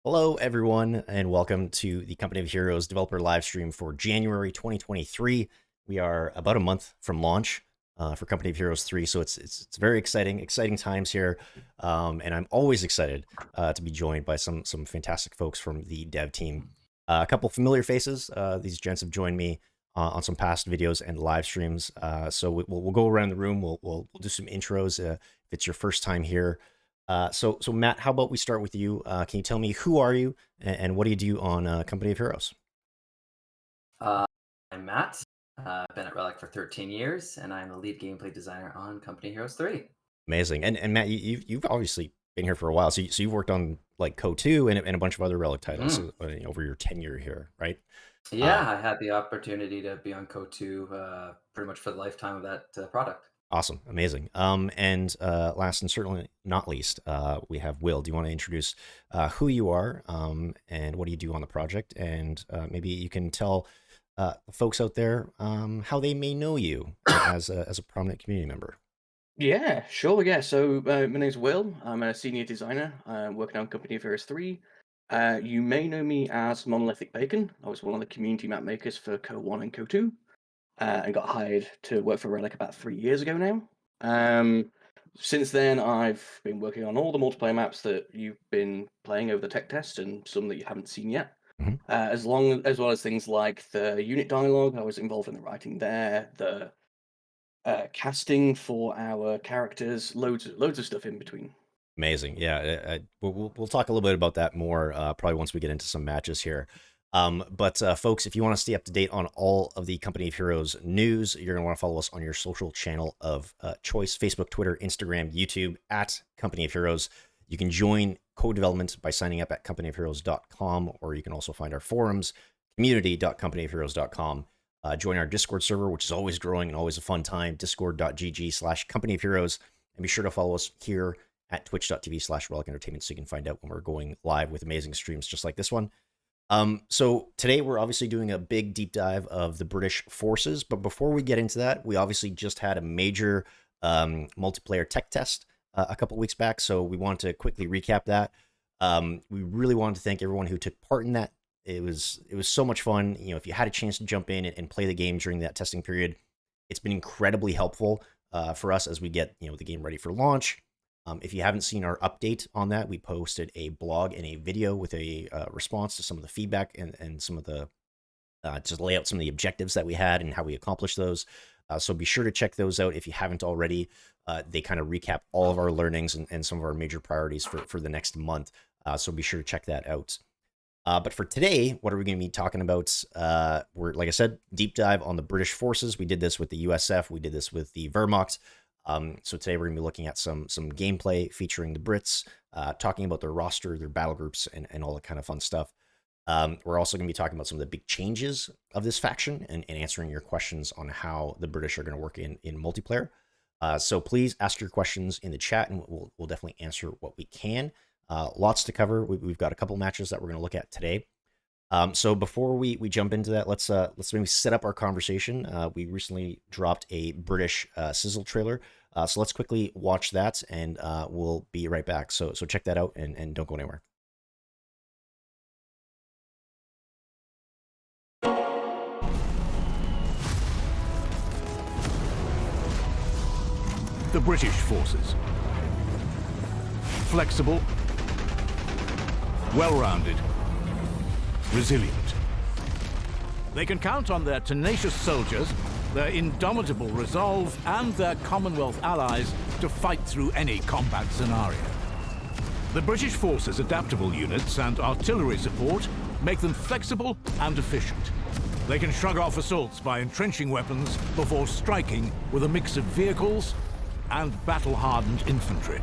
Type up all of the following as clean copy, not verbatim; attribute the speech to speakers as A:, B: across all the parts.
A: Hello, everyone, and welcome to the Company of Heroes developer live stream for January 2023. We are about a month from launch for Company of Heroes 3, so it's very exciting times here, and I'm always excited to be joined by some fantastic folks from the dev team. A couple familiar faces. These gents have joined me on some past videos and live streams. So we'll go around the room. We'll do some intros if it's your first time here. So Matt, how about we start with you? Can you tell me who are you and what do you do on Company of Heroes?
B: Uh, I'm Matt. I've been at Relic for 13 years, and I'm the lead gameplay designer on Company Heroes 3.
A: Amazing. And Matt, you've obviously been here for a while. So you've worked on like Co 2 and a bunch of other Relic titles
B: Mhm.
A: over your tenure here, right? Uh,
B: Yeah, I had the opportunity to be on Code 2 pretty much for the lifetime of that product.
A: awesome, amazing. And last and certainly not least, we have Will. Do you want to introduce who you are and what do you do on the project? And maybe you can tell the folks out there how they may know you as a prominent community member.
C: Yeah, sure. Yeah. My name's Will. I'm a senior designer working on Company of Heroes 3. You may know me as Monolithic Bacon. I was one of the community map makers for Co 1 and Co 2 and got hired to work for Relic about 3 years ago now. Um, since then, I've been working on all the multiplayer maps that you've been playing over the tech test and some that you haven't seen yet.
A: Mhm.
C: As well as things like the unit dialogue. I was involved in the writing there, the casting for our characters, loads of stuff in between.
A: Amazing. Yeah, we'll talk a little bit about that more probably once we get into some matches here. But folks, if you want to stay up to date on all of the Company of Heroes news, you're going to want to follow us on your social channel of choice: Facebook, Twitter, Instagram, YouTube at Company of Heroes. You can join co-development by signing up at companyofheroes.com, or you can also find our forums, community.companyofheroes.com. Join our Discord server, which is always growing and always a fun time, discord.gg/Company of Heroes. And be sure to follow us here at twitch.tv/Relic Entertainment so you can find out when we're going live with amazing streams just like this one. So today we're obviously doing a big deep dive of the British forces, but before we get into that, we obviously just had a major multiplayer tech test a couple weeks back, so we want to quickly recap that. We really wanted to thank everyone who took part in that. It was so much fun. You know, if you had a chance to jump in and play the game during that testing period, it's been incredibly helpful for us as we get the game ready for launch. If you haven't seen our update on that, we posted a blog and a video with a response to some of the feedback and some of the just lay out some of the objectives that we had and how we accomplished those. So be sure to check those out if you haven't already. They kind of recap all of our learnings and some of our major priorities for the next month. So be sure to check that out. But for today, what are we going to be talking about? We're, like I said, deep dive on the British forces. We did this with the USF. We did this with the Wehrmacht. So today we're going to be looking at some gameplay featuring the Brits, talking about their roster, their battle groups, and all that kind of fun stuff. We're also going to be talking about some of the big changes of this faction and answering your questions on how the British are going to work in multiplayer. So please ask your questions in the chat, and we'll definitely answer what we can. Lots to cover. We've got a couple matches that we're going to look at today. So before we jump into that, let's maybe set up our conversation. We recently dropped a British Sizzle trailer, so let's quickly watch that, and we'll be right back. So check that out and don't go anywhere.
D: The British forces. Flexible, well-rounded, resilient. They can count on their tenacious soldiers, their indomitable resolve, and their Commonwealth allies to fight through any combat scenario. The British forces' adaptable units and artillery support make them flexible and efficient. They can shrug off assaults by entrenching weapons before striking with a mix of vehicles and battle-hardened infantry.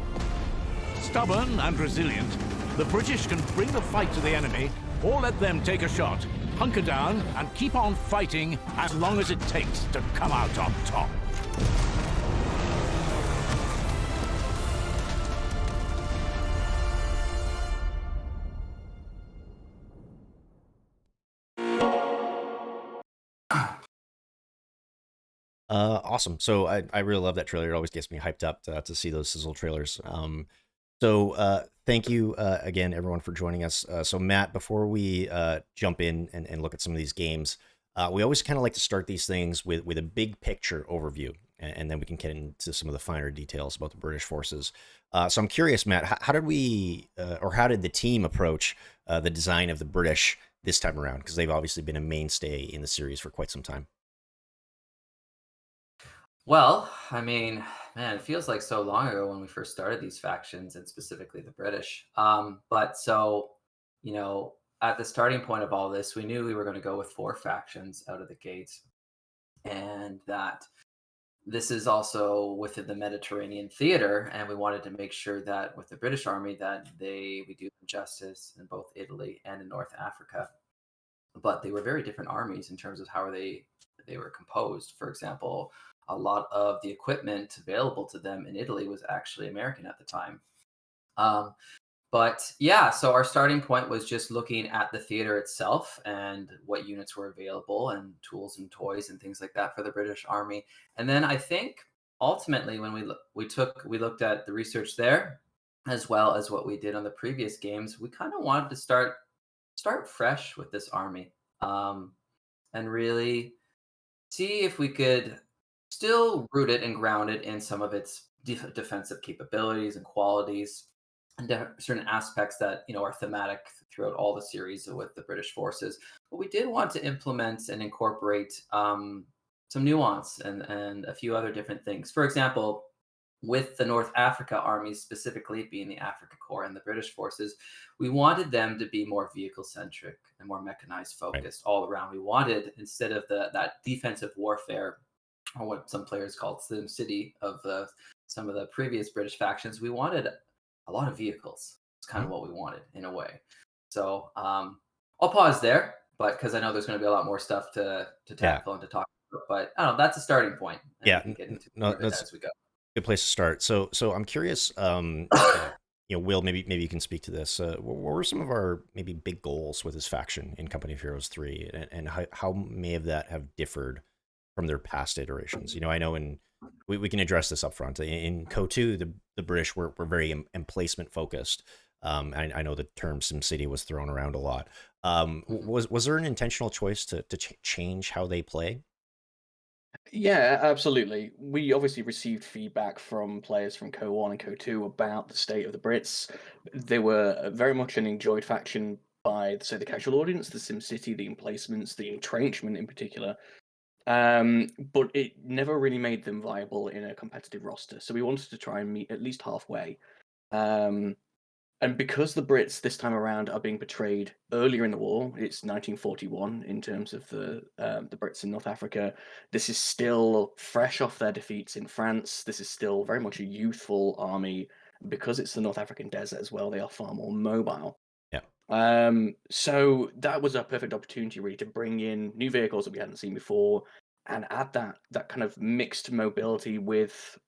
D: Stubborn and resilient, the British can bring the fight to the enemy or let them take a shot, hunker down and keep on fighting as long as it takes to come out on top.
A: Awesome. So I really love that trailer. It always gets me hyped up to see those Sizzle trailers. So thank you again, everyone, for joining us. So, Matt, before we jump in and look at some of these games, we always kind of like to start these things with a big picture overview, and then we can get into some of the finer details about the British forces. So, I'm curious, Matt, how did we, or how did the team approach the design of the British this time around? Because they've obviously been a mainstay in the series for quite some time.
B: Well, I mean, man, it feels like so long ago when we first started these factions and specifically the British. But so, you know, at the starting point of all this, we knew we were going to go with 4 factions out of the gates, and that this is also within the Mediterranean theater, and we wanted to make sure that with the British Army that we do them justice in both Italy and in North Africa. But they were very different armies in terms of how they were composed. For example, a lot of the equipment available to them in Italy was actually American at the time. Um, but yeah, so our starting point was just looking at the theater itself and what units were available and tools and toys and things like that for the British Army. And then I think ultimately when we looked at the research there as well as what we did on the previous games, we kind of wanted to start fresh with this army, and really see if we could still root it and ground it in some of its defensive capabilities and qualities and certain aspects that are thematic throughout all the series with the British forces. But we did want to implement and incorporate some nuance and a few other different things. For example, with the North Africa armies, specifically being the Africa Corps and the British forces, we wanted them to be more vehicle centric and more mechanized
A: Right.
B: focused all around. We wanted, instead of that defensive warfare, or what some players called Sim City of some of the previous British factions, we wanted a lot of vehicles. It's kind of
A: Mhm.
B: what we wanted in a way. So I'll pause there, but because I know there's going to be a lot more stuff to
A: Yeah.
B: tackle and to talk about. But I don't know, that's a starting point, and
A: Yeah.
B: we can get into
A: No,
B: more of it
A: that's
B: as we go.
A: good place to start. So I'm curious. Will, maybe you can speak to this. What were some of our maybe big goals with this faction in Company of Heroes 3, and how may of that have differed from their past iterations? I know we can address this up front. In Co 2, the British were very emplacement focused. I know the term SimCity was thrown around a lot.
B: Mhm.
A: Was there an intentional choice to change how they play?
C: Yeah, absolutely. We obviously received feedback from players from Co 1 and Co 2 about the state of the Brits. They were very much an enjoyed faction by, say, the casual audience, the SimCity, the emplacements, the entrenchment in particular. But it never really made them viable in a competitive roster. So we wanted to try and meet at least halfway. Um, and because the Brits this time around are being portrayed earlier in the war, it's 1941 in terms of the Brits in North Africa. This is still fresh off their defeats in France. This is still very much a youthful army. Because it's the North African desert as well, they are far more mobile.
A: Yeah.
C: So that was a perfect opportunity really to bring in new vehicles that we hadn't seen before and add that kind of mixed mobility with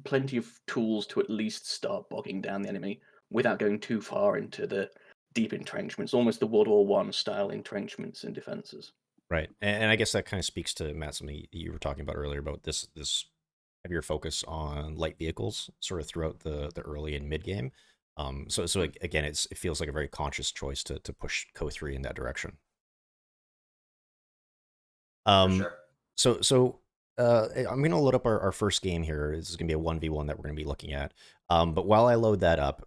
C: plenty of tools to at least start bogging down the enemy without going too far into the deep entrenchments, almost the World War One style entrenchments and defenses.
A: Right, and I guess that kind of speaks to, Matt, something you were talking about earlier about this heavier focus on light vehicles sort of throughout the early and mid game. So
B: Mhm.
A: again, it feels like a very conscious choice to push Co 3 in that direction.
B: For
A: Um,
B: sure.
A: I'm gonna load up our first game here. This is gonna be a 1v1 that we're gonna be looking at. But while I load that up,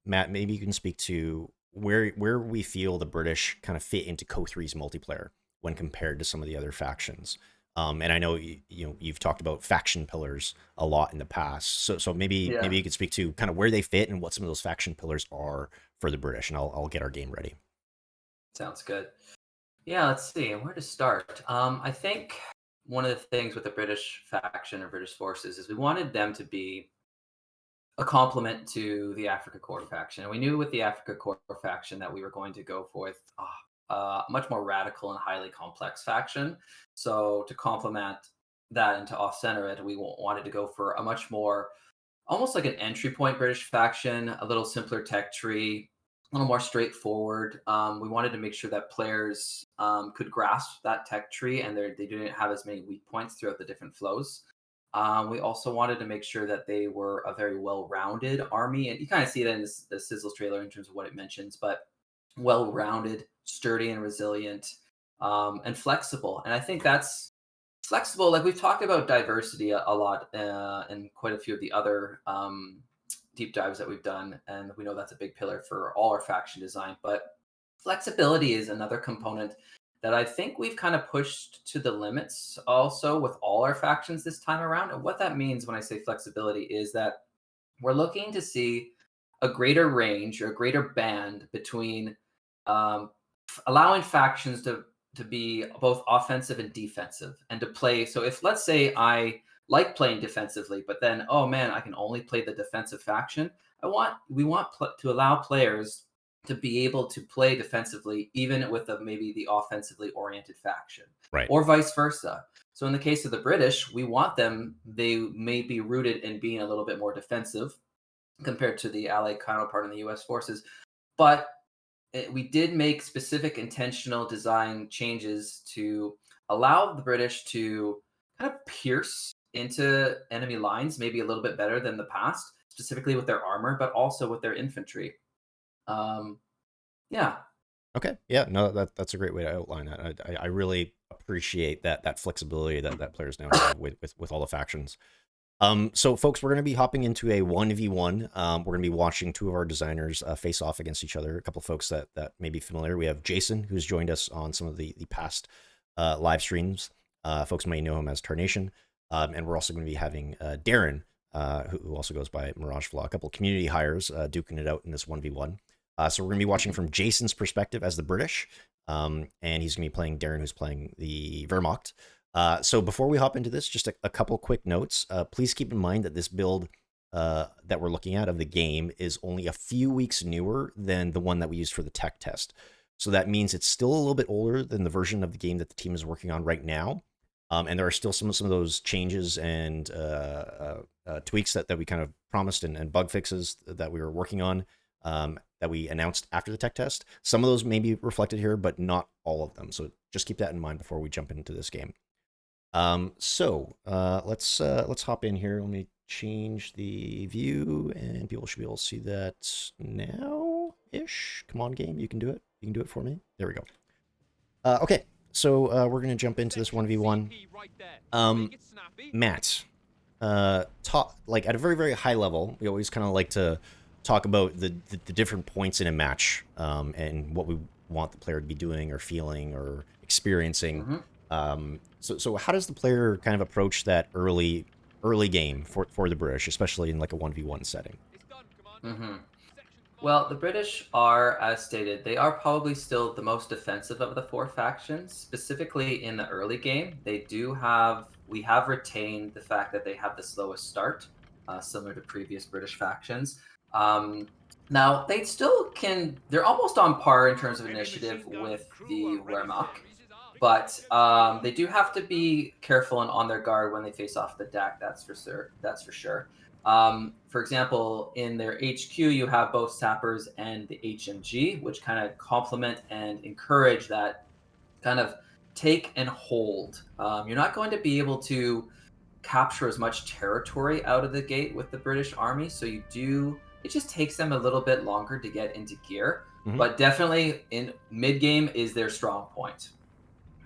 A: Matt, maybe you can speak to where we feel the British kind of fit into Co 3's multiplayer when compared to some of the other factions. And I know you've talked about faction pillars a lot in the past. So maybe
B: Yeah.
A: you could speak to kind of where they fit and what some of those faction pillars are for the British, and I'll get our game ready.
B: Sounds good. Yeah, let's see where to start. I think one of the things with the British faction or British forces is we wanted them to be a complement to the Africa Corps faction. And we knew with the Africa Corps faction that we were going to go for with a much more radical and highly complex faction. So to complement that and to off-center it, we wanted to go for a much more almost like an entry point British faction, a little simpler tech tree, a little more straightforward. We wanted to make sure that players could grasp that tech tree and they didn't have as many weak points throughout the different flows. We also wanted to make sure that they were a very well-rounded army, and you kind of see that in the Sizzle trailer in terms of what it mentions, but well-rounded, sturdy, and resilient, and flexible. And I think that's flexible. Like we've talked about diversity a lot in quite a few of the other deep dives that we've done, and we know that's a big pillar for all our faction design. But flexibility is another component that I think we've kind of pushed to the limits also with all our factions this time around. And what that means when I say flexibility is that we're looking to see a greater range or a greater band between allowing factions to be both offensive and defensive and to play. So if let's say I like playing defensively, but then oh man, I can only play the defensive faction. We want to allow players to be able to play defensively, even with maybe the offensively oriented faction,
A: Right.
B: or vice versa. So in the case of the British, we want them, they may be rooted in being a little bit more defensive compared to the Allied counterpart in the US forces. But we did make specific intentional design changes to allow the British to kind of pierce into enemy lines, maybe a little bit better than the past, specifically with their armor, but also with their infantry. Yeah.
A: Okay. Yeah. No, that's a great way to outline that. I really appreciate that flexibility that players now have with all the factions. So folks, we're going to be hopping into a 1v1. We're going to be watching two of our designers face off against each other. A couple of folks that may be familiar. We have Jason, who's joined us on some of the past live streams. Folks may know him as Tarnation. And we're also going to be having Darren, who also goes by Mirage Flaw. A couple of community hires duking it out in this 1v1. So we're going to be watching from Jason's perspective as the British. And he's going to be playing Darren, who's playing the Wehrmacht. So before we hop into this, just a couple quick notes. Please keep in mind that this build that we're looking at of the game is only a few weeks newer than the one that we used for the tech test. So that means it's still a little bit older than the version of the game that the team is working on right now. And there are still some of those changes and tweaks that we kind of promised and bug fixes that we were working on that we announced after the tech test. Some of those may be reflected here, but not all of them. So just keep that in mind before we jump into this game. So let's hop in here. Let me change the view, and people should be able to see that now-ish. Come on, game, you can do it. You can do it for me. There we go. Okay, so we're gonna jump into this 1v1. Matt, like at a very, very high level, we always kind of like to talk about the different points in a match, and what we want the player to be doing or feeling or experiencing. So how does the player kind of approach that early game for the British, especially in like a 1v1 setting?
B: Well, the British are, as stated, they are probably still the most defensive of the four factions. Specifically in the early game, we have retained the fact that they have the slowest start, similar to previous British factions. Now, they're almost on par in terms of initiative with the Wehrmacht, but they do have to be careful and on their guard when they face off the deck. That's for sure. For example, in their HQ, you have both sappers and the HMG, which kind of complement and encourage that kind of take and hold. You're not going to be able to capture as much territory out of the gate with the British army, so it just takes them a little bit longer to get into gear. But definitely in mid-game is their strong point.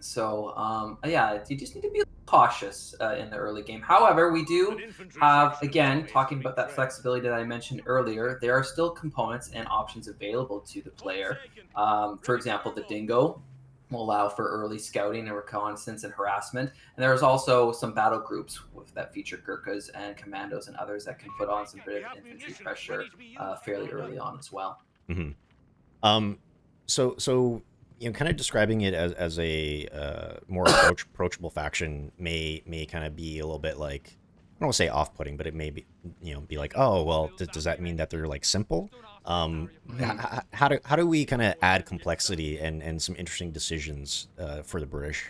B: So yeah, you just need to be cautious in the early game. However, we do have, again, talking about that flexibility that I mentioned earlier, there are still components and options available to the player. For example, the Dingo will allow for early scouting and reconnaissance and harassment. And there's also some battle groups that feature Gurkhas and commandos and others that can put on some bit of infantry pressure fairly early on as well.
A: So kind of describing it as a more approachable faction may kind of be a little bit like, I don't want to say off-putting, but it may be, be like, oh, well, does that mean that they're like simple? How do we kind of add complexity and some interesting decisions for the British?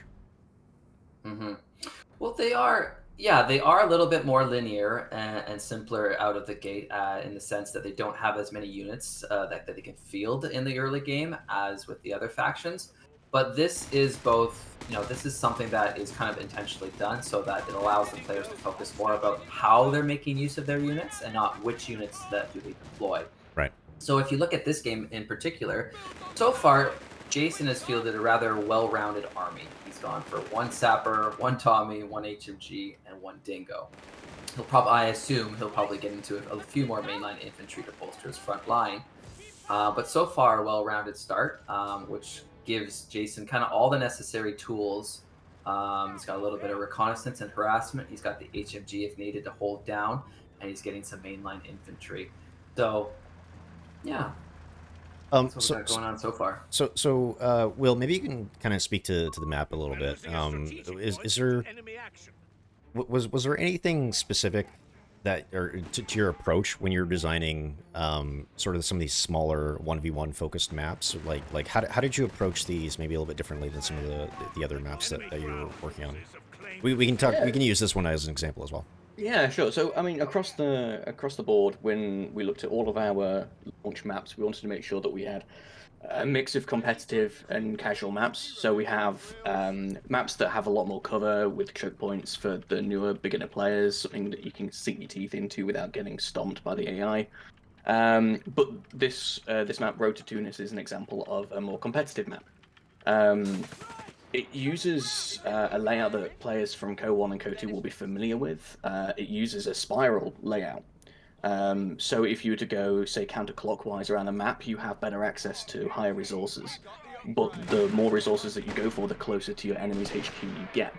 B: Well, they are a little bit more linear and simpler out of the gate in the sense that they don't have as many units that they can field in the early game as with the other factions. But this is both, this is something that is kind of intentionally done so that it allows the players to focus more about how they're making use of their units and not which units that do they deploy.
A: Right.
B: So if you look at this game in particular, so far, Jason has fielded a rather well-rounded army. He's gone for 1 Sapper, 1 Tommy, 1 HMG, and 1 Dingo. I assume he'll probably get into a few more mainline infantry to bolster his front line. But so far, a well-rounded start, which gives Jason kind of all the necessary tools. He's got a little bit of reconnaissance and harassment. He's got the HMG if needed to hold down, and he's getting some mainline infantry. So, yeah. That's what we got going on so far.
A: So, Will, maybe you can kind of speak to the map a little bit. Is there was there anything specific that, or to your approach when you're designing sort of some of these smaller 1v1 focused maps? Like how did you approach these maybe a little bit differently than some of the other maps that you're working on? We can talk. Yeah. We can use this one as an example as well.
C: Yeah, sure. So, I mean, across the board, when we looked at all of our launch maps, we wanted to make sure that we had a mix of competitive and casual maps. So we have maps that have a lot more cover with choke points for the newer beginner players, something that you can sink your teeth into without getting stomped by the AI. But this map, Road to Tunis, is an example of a more competitive map. It uses a layout that players from Co1 and Co2 will be familiar with. It uses a spiral layout. So if you were to go, say, counterclockwise around the map, you have better access to higher resources. But the more resources that you go for, the closer to your enemy's HQ you get.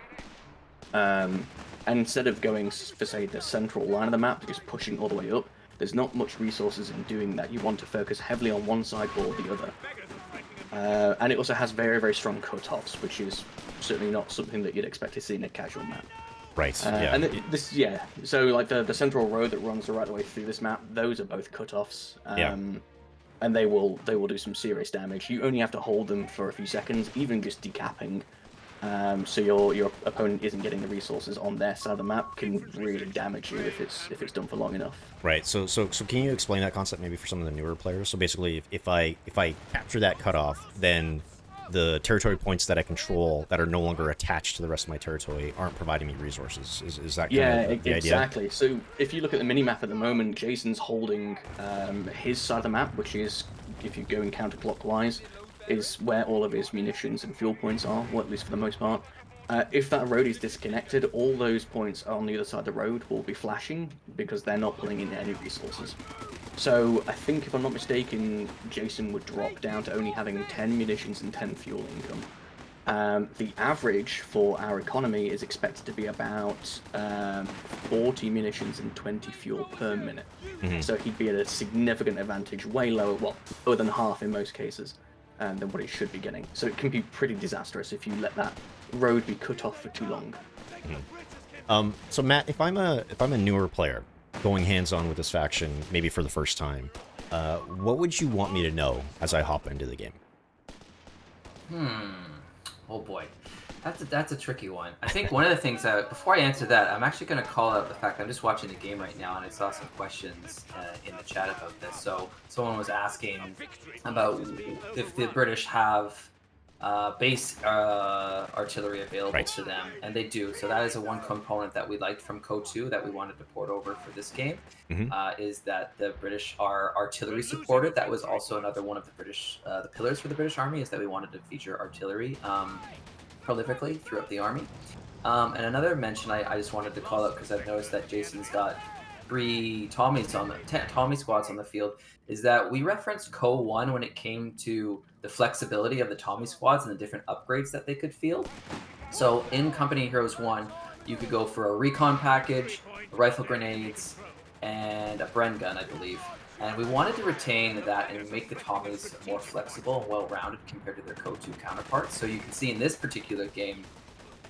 C: And instead of going for, say, the central line of the map, just pushing all the way up, there's not much resources in doing that. You want to focus heavily on one side or the other. And it also has very, very strong cutoffs, which is certainly not something that you'd expect to see in a casual map.
A: Right. Yeah.
C: And so like the central road that runs the right way through this map, those are both cutoffs. And they will do some serious damage. You only have to hold them for a few seconds, even just decapping. So your opponent isn't getting the resources on their side of the map can really damage you if it's done for long enough.
A: Right. So can you explain that concept maybe for some of the newer players? So basically, if I capture that cutoff, then the territory points that I control that are no longer attached to the rest of my territory aren't providing me resources. Is that kind of the idea?
C: Exactly. So if you look at the mini-map at the moment, Jason's holding his side of the map, which is, if you go in counterclockwise, is where all of his munitions and fuel points are, well, at least for the most part. If that road is disconnected, all those points on the other side of the road will be flashing because they're not pulling in any resources. So I think, if I'm not mistaken, Jason would drop down to only having 10 munitions and 10 fuel income. The average for our economy is expected to be about 40 munitions and 20 fuel per minute. Mm-hmm. So he'd be at a significant advantage, way lower, lower than half in most cases, than what he should be getting. So it can be pretty disastrous if you let that road be cut off for too long.
A: Mm-hmm. So Matt, if I'm a newer player going hands-on with this faction, maybe for the first time, what would you want me to know as I hop into the game?
B: Oh boy, that's a tricky one. I think one of the things that, before I answer that, I'm actually going to call out the fact that I'm just watching the game right now, and I saw some questions in the chat about this. So someone was asking about if the British have base artillery available to them, and they do. So that is one component that we liked from Co2 that we wanted to port over for this game. Mm-hmm. Is that the British are artillery supported. That was also another one of the British the pillars for the British Army, is that we wanted to feature artillery prolifically throughout the army. And another mention I just wanted to call out, because I've noticed that Jason's got 3 Tommy squads on the field, is that we referenced Co1 when it came to the flexibility of the Tommy squads and the different upgrades that they could field. So in Company Heroes 1, you could go for a recon package, rifle grenades, and a Bren gun, I believe. And we wanted to retain that and make the Tommies more flexible and well-rounded compared to their Co2 counterparts. So you can see in this particular game,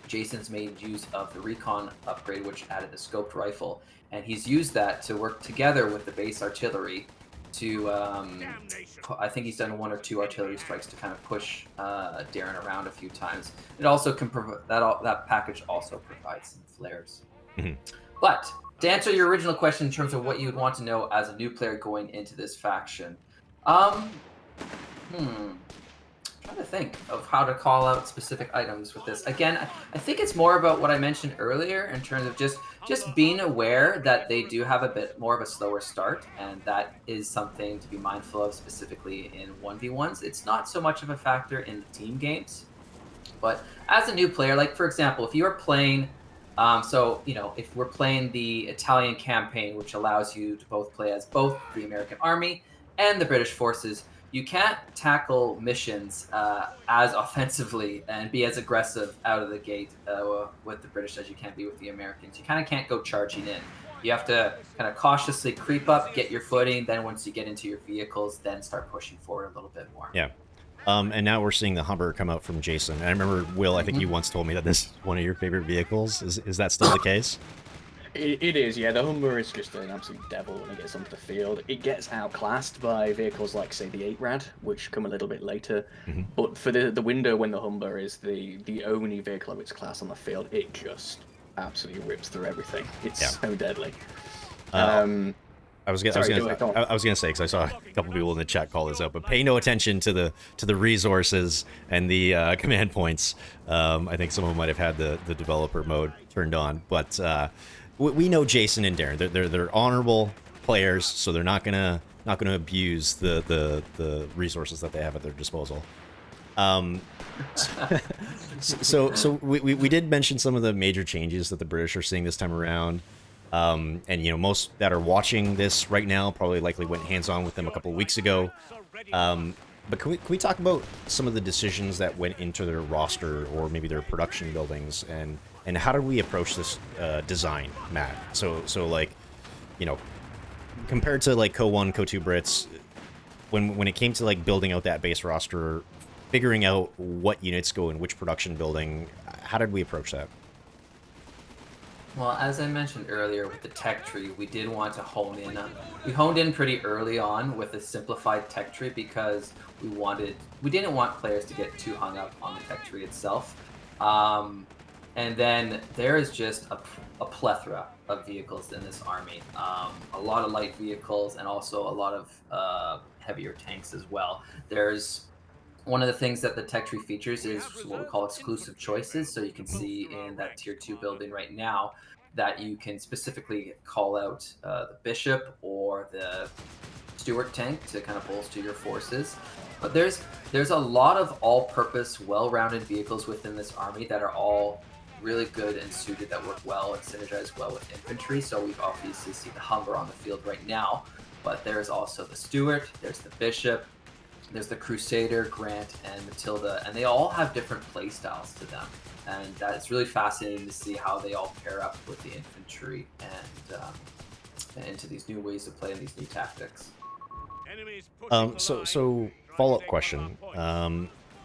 B: Jason's made use of the recon upgrade, which added a scoped rifle. And he's used that to work together with the base artillery to, I think he's done 1 or 2 artillery strikes to kind of push Darren around a few times. It also can provide, that package also provides some flares. Mm-hmm. But to answer your original question in terms of what you would want to know as a new player going into this faction, trying trying to think of how to call out specific items with this. Again, I think it's more about what I mentioned earlier in terms of just being aware that they do have a bit more of a slower start, and that is something to be mindful of specifically in 1v1s. It's not so much of a factor in the team games, but as a new player, like for example, if you are playing, if we're playing the Italian campaign, which allows you to both play as both the American Army and the British forces, you can't tackle missions as offensively and be as aggressive out of the gate with the British as you can be with the Americans. You kind of can't go charging in. You have to kind of cautiously creep up, get your footing. Then once you get into your vehicles, then start pushing forward a little bit more.
A: Yeah. And now we're seeing the Humber come out from Jason. And I remember, Will, I think you once told me that this is one of your favorite vehicles. Is that still the case?
C: It is, yeah. The Humber is just an absolute devil when it gets onto the field. It gets outclassed by vehicles like, say, the 8-Rad, which come a little bit later. But for the window when the Humber is the only vehicle of its class on the field, it just absolutely rips through everything. It's so deadly.
A: I was gonna say, because I saw a couple people in the chat call this out, but pay no attention to the resources and the command points. I think someone might have had the developer mode turned on, but we know Jason and Darren. They're honorable players, so they're not gonna abuse the resources that they have at their disposal. So we did mention some of the major changes that the British are seeing this time around. And most that are watching this right now probably likely went hands-on with them a couple of weeks ago. But can we talk about some of the decisions that went into their roster or maybe their production buildings, and how did we approach this design, Matt? So like, compared to like Co1, Co2 Brits, when it came to like building out that base roster, figuring out what units go in which production building, how did we approach that?
B: Well, as I mentioned earlier with the tech tree, we did want to hone in on. We honed in pretty early on with a simplified tech tree because we didn't want players to get too hung up on the tech tree itself. And then there is just a plethora of vehicles in this army. A lot of light vehicles and also a lot of heavier tanks as well. There's one of the things that the tech tree features is what we call exclusive choices. So you can see in that tier 2 building right now that you can specifically call out the bishop or the Stuart tank to kind of bolster your forces. But there's a lot of all-purpose, well-rounded vehicles within this army that are all really good and suited, that work well and synergize well with infantry. So we've obviously seen the Humber on the field right now, but there's also the Stuart, there's the bishop, there's the Crusader, Grant, and Matilda, and they all have different play styles to them. And it's really fascinating to see how they all pair up with the infantry and into these new ways of playing these new tactics.
A: So follow-up question.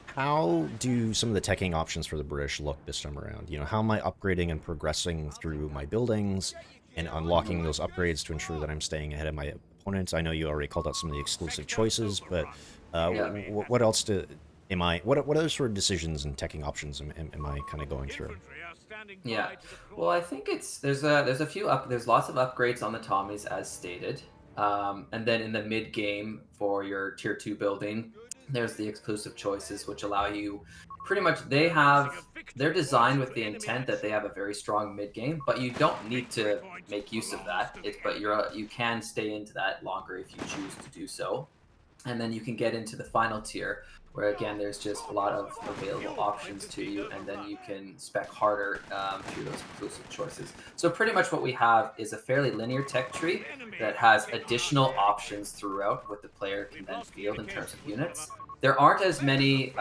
A: How do some of the teching options for the British look this time around? How am I upgrading and progressing through my buildings and unlocking those upgrades to ensure that I'm staying ahead of my opponents? I know you already called out some of the exclusive choices, but what else what other sort of decisions and teching options am I kind of going through?
B: Yeah, well, I think there's lots of upgrades on the Tommies as stated, and then in the mid game for your tier 2 building, there's the exclusive choices, which allow you pretty much, they're designed with the intent that they have a very strong mid game, but you don't need to make use of that. But you can stay into that longer if you choose to do so. And then you can get into the final tier, where again, there's just a lot of available options to you, and then you can spec harder through those exclusive choices. So pretty much what we have is a fairly linear tech tree that has additional options throughout what the player can then field in terms of units. There aren't as many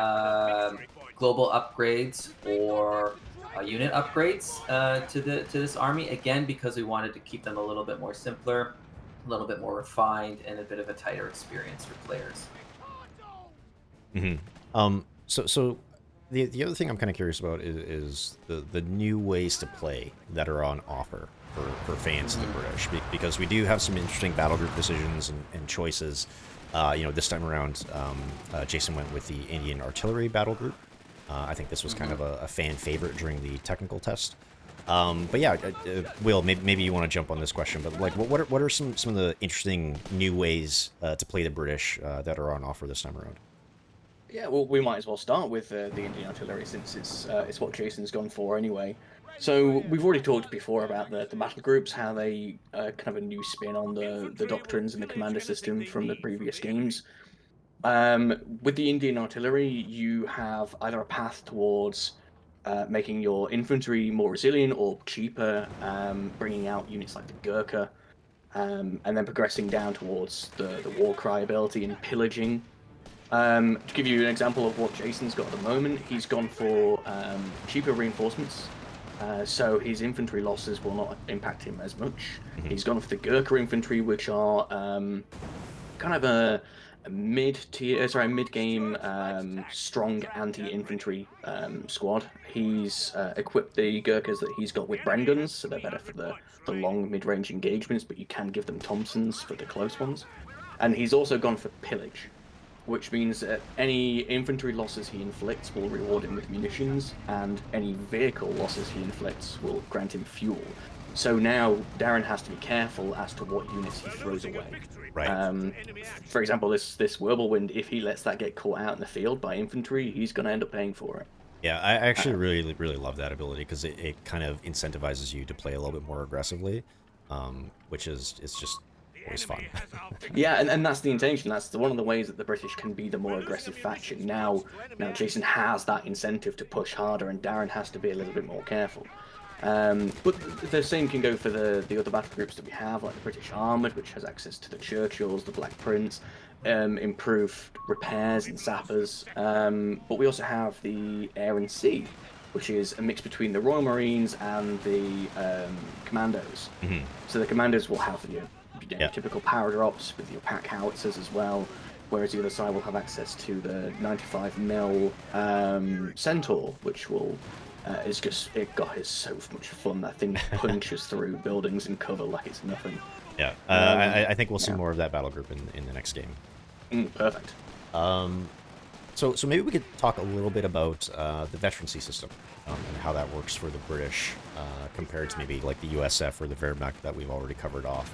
B: global upgrades or unit upgrades to this army, again, because we wanted to keep them a little bit more simpler, a little bit more refined, and a bit of a tighter experience for players.
A: So the other thing I'm kind of curious about is the new ways to play that are on offer for fans of the British, because we do have some interesting battle group decisions and choices. This time around, Jason went with the Indian artillery battle group. I think this was kind of a fan favorite during the technical test. But yeah, Will, maybe you want to jump on this question, but like, what are some of the interesting new ways to play the British that are on offer this time around?
C: Yeah, well, we might as well start with the Indian artillery since it's what Jason's gone for anyway. So we've already talked before about the battle groups, how they kind of a new spin on the doctrines and the commander system from the previous games. With the Indian artillery, you have either a path towards making your infantry more resilient or cheaper, bringing out units like the Gurkha, and then progressing down towards the war cry ability and pillaging. To give you an example of what Jason's got at the moment, he's gone for cheaper reinforcements, so his infantry losses will not impact him as much. He's gone for the Gurkha infantry, which are kind of a mid-game strong anti-infantry squad. He's equipped the Gurkhas that he's got with Bren guns, so they're better for the long mid-range engagements, but you can give them Thompsons for the close ones. And he's also gone for pillage, which means that any infantry losses he inflicts will reward him with munitions, and any vehicle losses he inflicts will grant him fuel. So now Darren has to be careful as to what units he throws away.
A: Right.
C: For example, this Whirlwind, if he lets that get caught out in the field by infantry, he's going to end up paying for it.
A: Yeah, I actually really love that ability because it kind of incentivizes you to play a little bit more aggressively, which is it's just always fun.
C: Yeah, and that's the intention. That's one of the ways that the British can be the more aggressive faction. Now Jason has that incentive to push harder, and Darren has to be a little bit more careful. But the same can go for the other battle groups that we have, like the British Armoured, which has access to the Churchills, the Black Prince, improved repairs and sappers. But we also have the Air and Sea, which is a mix between the Royal Marines and the Commandos. So the Commandos will have your typical power drops with your pack howitzers as well, whereas the other side will have access to the 95mm Centaur, which will is so much fun. That thing punches through buildings and cover like it's nothing.
A: Yeah, I think we'll see more of that battle group in the next game.
C: Perfect.
A: So maybe we could talk a little bit about the veterancy system and how that works for the British compared to maybe like the USF or the Wehrmacht that we've already covered off.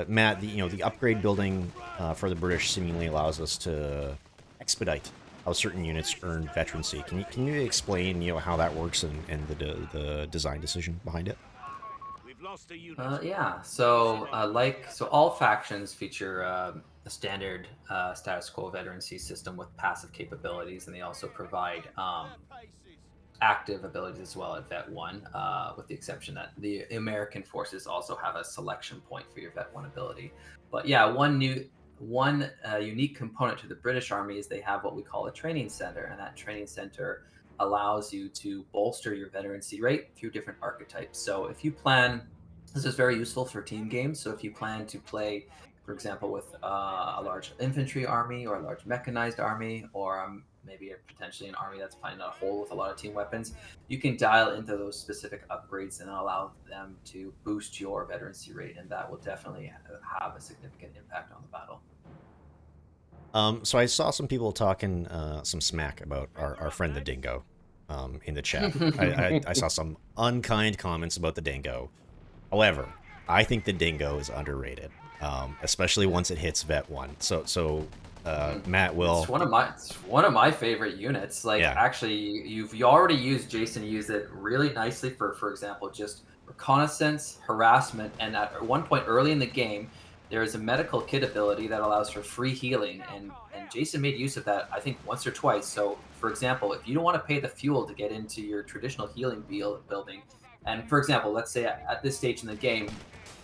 A: Matt, the upgrade building for the British seemingly allows us to expedite how certain units earn veterancy. Can you explain how that works and the design decision behind it?
B: Yeah. So all factions feature a standard status quo veterancy system with passive capabilities, and they also provide active abilities as well at Vet 1, with the exception that the American forces also have a selection point for your Vet 1 ability. But yeah, one unique component to the British Army is they have what we call a training center, and that training center allows you to bolster your veterancy rate through different archetypes. So if you plan, this is very useful for team games. So if you plan to play, for example, with a large infantry army or a large mechanized army, or maybe potentially an army that's planning a hole with a lot of team weapons, you can dial into those specific upgrades and allow them to boost your veterancy rate, and that will definitely have a significant impact on the battle.
A: So I saw some people talking some smack about our friend the Dingo in the chat. I saw some unkind comments about the Dingo. However, I think the Dingo is underrated, especially once it hits Vet 1. So Matt will.
B: It's one of my favorite units. Actually, you already used Jason used it really nicely for example, just reconnaissance, harassment, and at one point early in the game, there is a medical kit ability that allows for free healing, and Jason made use of that, I think, once or twice. So, for example, if you don't want to pay the fuel to get into your traditional healing building, and for example, let's say at this stage in the game,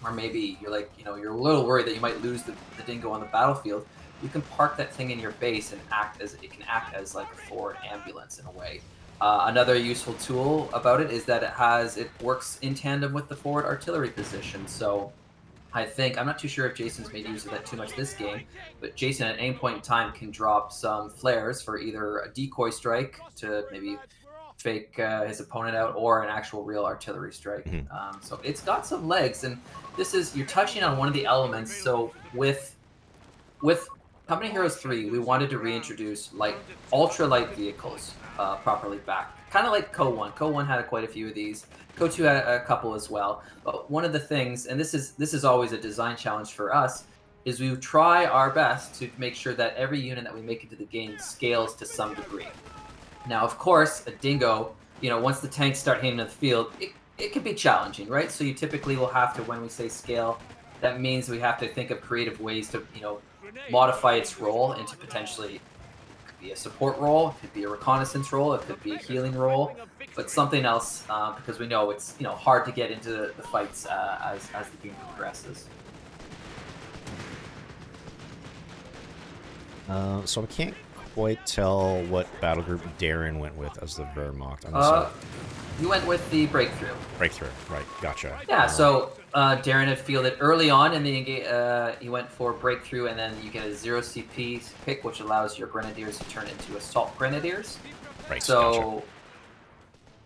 B: or maybe you're you're a little worried that you might lose the Dingo on the battlefield, you can park that thing in your base and it can act as like a forward ambulance in a way. Another useful tool about it is that it works in tandem with the forward artillery position. So I'm not too sure if Jason's made use of that too much this game, but Jason at any point in time can drop some flares for either a decoy strike to maybe fake his opponent out, or an actual real artillery strike. So it's got some legs, and you're touching on one of the elements. So with Company Heroes 3, we wanted to reintroduce ultra-light vehicles properly back. Kind of like Co-1. Co-1 had quite a few of these. Co-2 had a couple as well. But one of the things, and this is always a design challenge for us, is we try our best to make sure that every unit that we make into the game scales to some degree. Now, of course, a dingo, once the tanks start hitting the field, it can be challenging, right? So you typically will have to, when we say scale, that means we have to think of creative ways to, modify its role into potentially, it could be a support role, it could be a reconnaissance role, it could be a healing role, but something else, because we know it's, hard to get into the fights as the game progresses.
A: So I can't quite tell what battle group Darren went with as the Wehrmacht.
B: You went with the breakthrough.
A: Breakthrough, right? Gotcha.
B: Yeah. So Darren had fielded early on in the he went for breakthrough, and then you get a 0 CP pick, which allows your grenadiers to turn into assault grenadiers.
A: Right.
B: So
A: gotcha.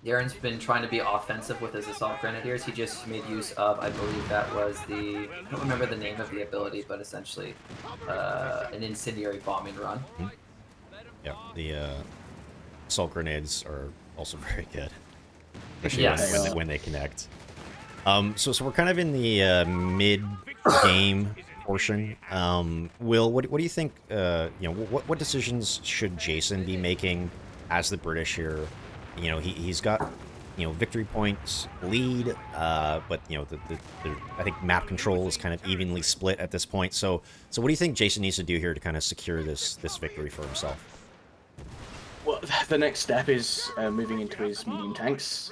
B: Darren's been trying to be offensive with his assault grenadiers. He just made use of, I believe that was I don't remember the name of the ability, but essentially an incendiary bombing run.
A: Mm-hmm. Yeah, the assault grenades are also very good, especially when they connect. So we're kind of in the mid-game portion. Will, what do you think? What decisions should Jason be making as the British here? He's got victory points lead, but I think map control is kind of evenly split at this point. So what do you think Jason needs to do here to kind of secure this victory for himself?
C: Well, the next step is moving into his medium tanks.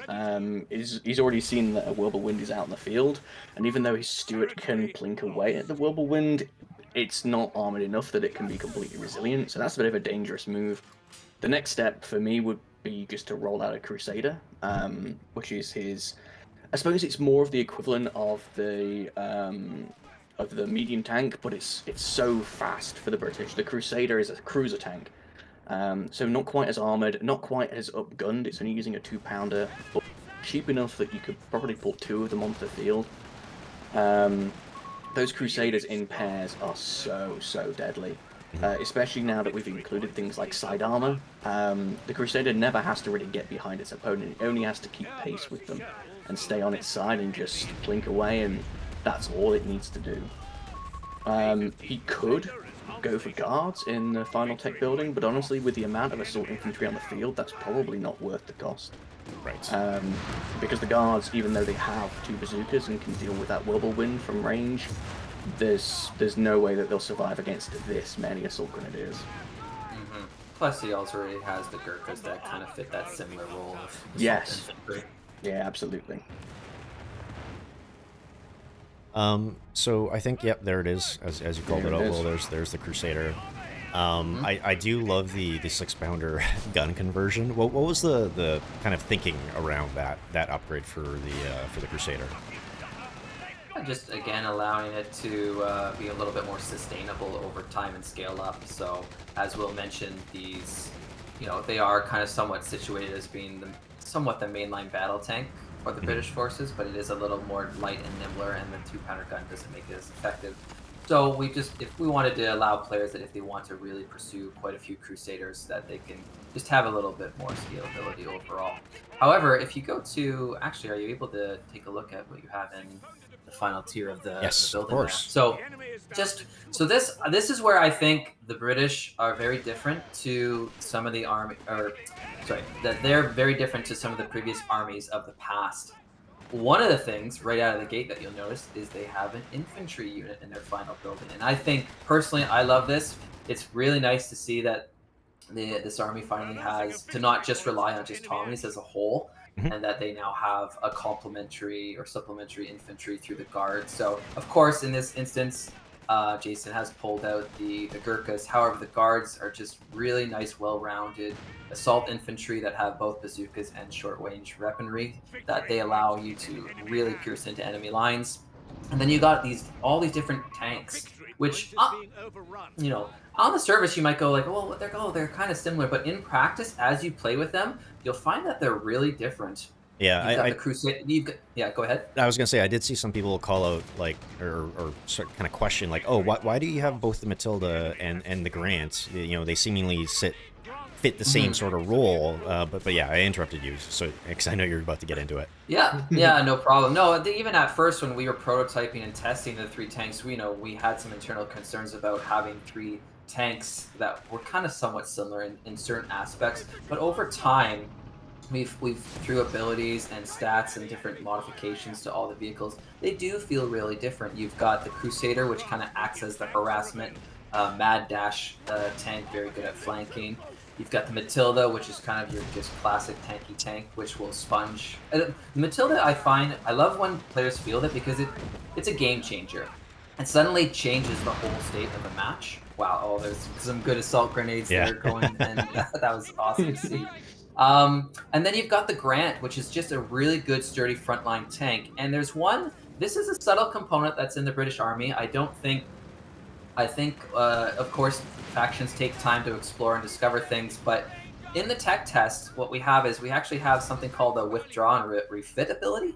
C: He's already seen that a whirlwind is out in the field, and even though his Stuart can plink away at the whirlwind, it's not armored enough that it can be completely resilient, so that's a bit of a dangerous move. The next step for me would be just to roll out a Crusader, which is his... I suppose it's more of the equivalent of the medium tank, but it's so fast for the British. The Crusader is a cruiser tank. So not quite as armoured, not quite as upgunned, it's only using a 2-pounder, but cheap enough that you could probably pull 2 of them onto the field. Those Crusaders in pairs are so deadly, especially now that we've included things like side armour. The Crusader never has to really get behind its opponent, it only has to keep pace with them and stay on its side and just blink away, and that's all it needs to do. He could go for guards in the final tech building, but honestly, with the amount of assault infantry on the field, that's probably not worth the cost.
A: Right.
C: Because the guards, even though they have 2 bazookas and can deal with that whirlwind from range, there's no way that they'll survive against this many assault grenadiers.
B: Mm-hmm. Plus, he also already has the Gurkhas that kind of fit that similar role of
C: Yes.
B: infantry.
C: Yeah, absolutely.
A: So I think, yep, there it is, as you called it out. Well, there's the Crusader. I do love the 6-pounder gun conversion. What was the kind of thinking around that upgrade for the Crusader?
B: Just again allowing it to be a little bit more sustainable over time and scale up. So as Will mentioned, these, they are kind of somewhat situated as being somewhat the mainline battle tank for the British forces, but it is a little more light and nimbler, and the 2-pounder gun doesn't make it as effective. So if we wanted to allow players that if they want to really pursue quite a few Crusaders, that they can just have a little bit more scalability overall. However, if you go to, actually, are you able to take a look at what you have in the final tier of the building?
A: Of course.
B: There? So this is where I think the British are very different to some of the that they're very different to some of the previous armies of the past. One of the things right out of the gate that you'll notice is they have an infantry unit in their final building. And I think, personally, I love this. It's really nice to see that this army finally has to not just rely on just Tommies as a whole, and that they now have a complementary or supplementary infantry through the guards. So, of course, in this instance, Jason has pulled out the Gurkhas. However, the guards are just really nice, well-rounded assault infantry that have both bazookas and short-range weaponry that they allow you to really pierce into enemy lines. And then you got all these different tanks, which on the surface you might go like, well, they're kind of similar, but in practice, as you play with them, you'll find that they're really different.
A: Yeah,
B: the Crusade. Yeah, go ahead.
A: I was gonna say I did see some people call out like or sort of kind of question like, oh, why do you have both the Matilda and the Grant? They seemingly sit fit the same sort of role. But yeah, I interrupted you, so because I know you're about to get into it.
B: Yeah, no problem. No, even at first when we were prototyping and testing the 3 tanks, we had some internal concerns about having 3 tanks that were kind of somewhat similar in certain aspects. But over time, we've through abilities and stats and different modifications to all the vehicles, they do feel really different. You've got the Crusader, which kind of acts as the harassment mad dash tank, very good at flanking. You've got the Matilda, which is kind of your just classic tanky tank, which will sponge. The Matilda, I love when players field it because it's a game changer. It suddenly changes the whole state of the match. Wow, there's some good assault grenades there going, and that was awesome to see. And then you've got the Grant, which is just a really good, sturdy frontline tank. And this is a subtle component that's in the British Army. I think, of course, factions take time to explore and discover things, but in the tech test, what we have is we actually have something called a withdraw and refit ability,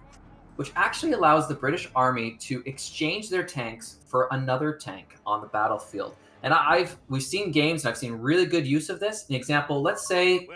B: which actually allows the British Army to exchange their tanks for another tank on the battlefield. And we've seen games, and I've seen really good use of this. An example, let's say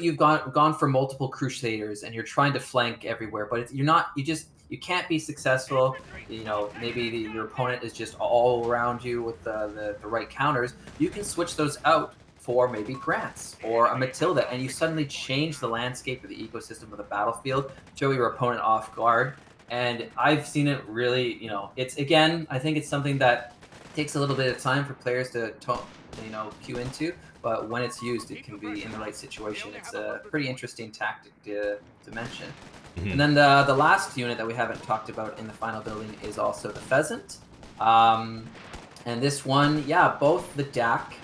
B: you've gone for multiple Crusaders and you're trying to flank everywhere, but you can't be successful. Maybe your opponent is just all around you with the right counters. You can switch those out for maybe Grants or a Matilda, and you suddenly change the landscape of the ecosystem of the battlefield, throw your opponent off guard. And I've seen it really, I think it's something that takes a little bit of time for players to cue into, but when it's used, it can be in the right situation. It's a pretty interesting tactic to mention. Mm-hmm. And then the last unit that we haven't talked about in the final building is also the Pheasant. And this one, both the DAC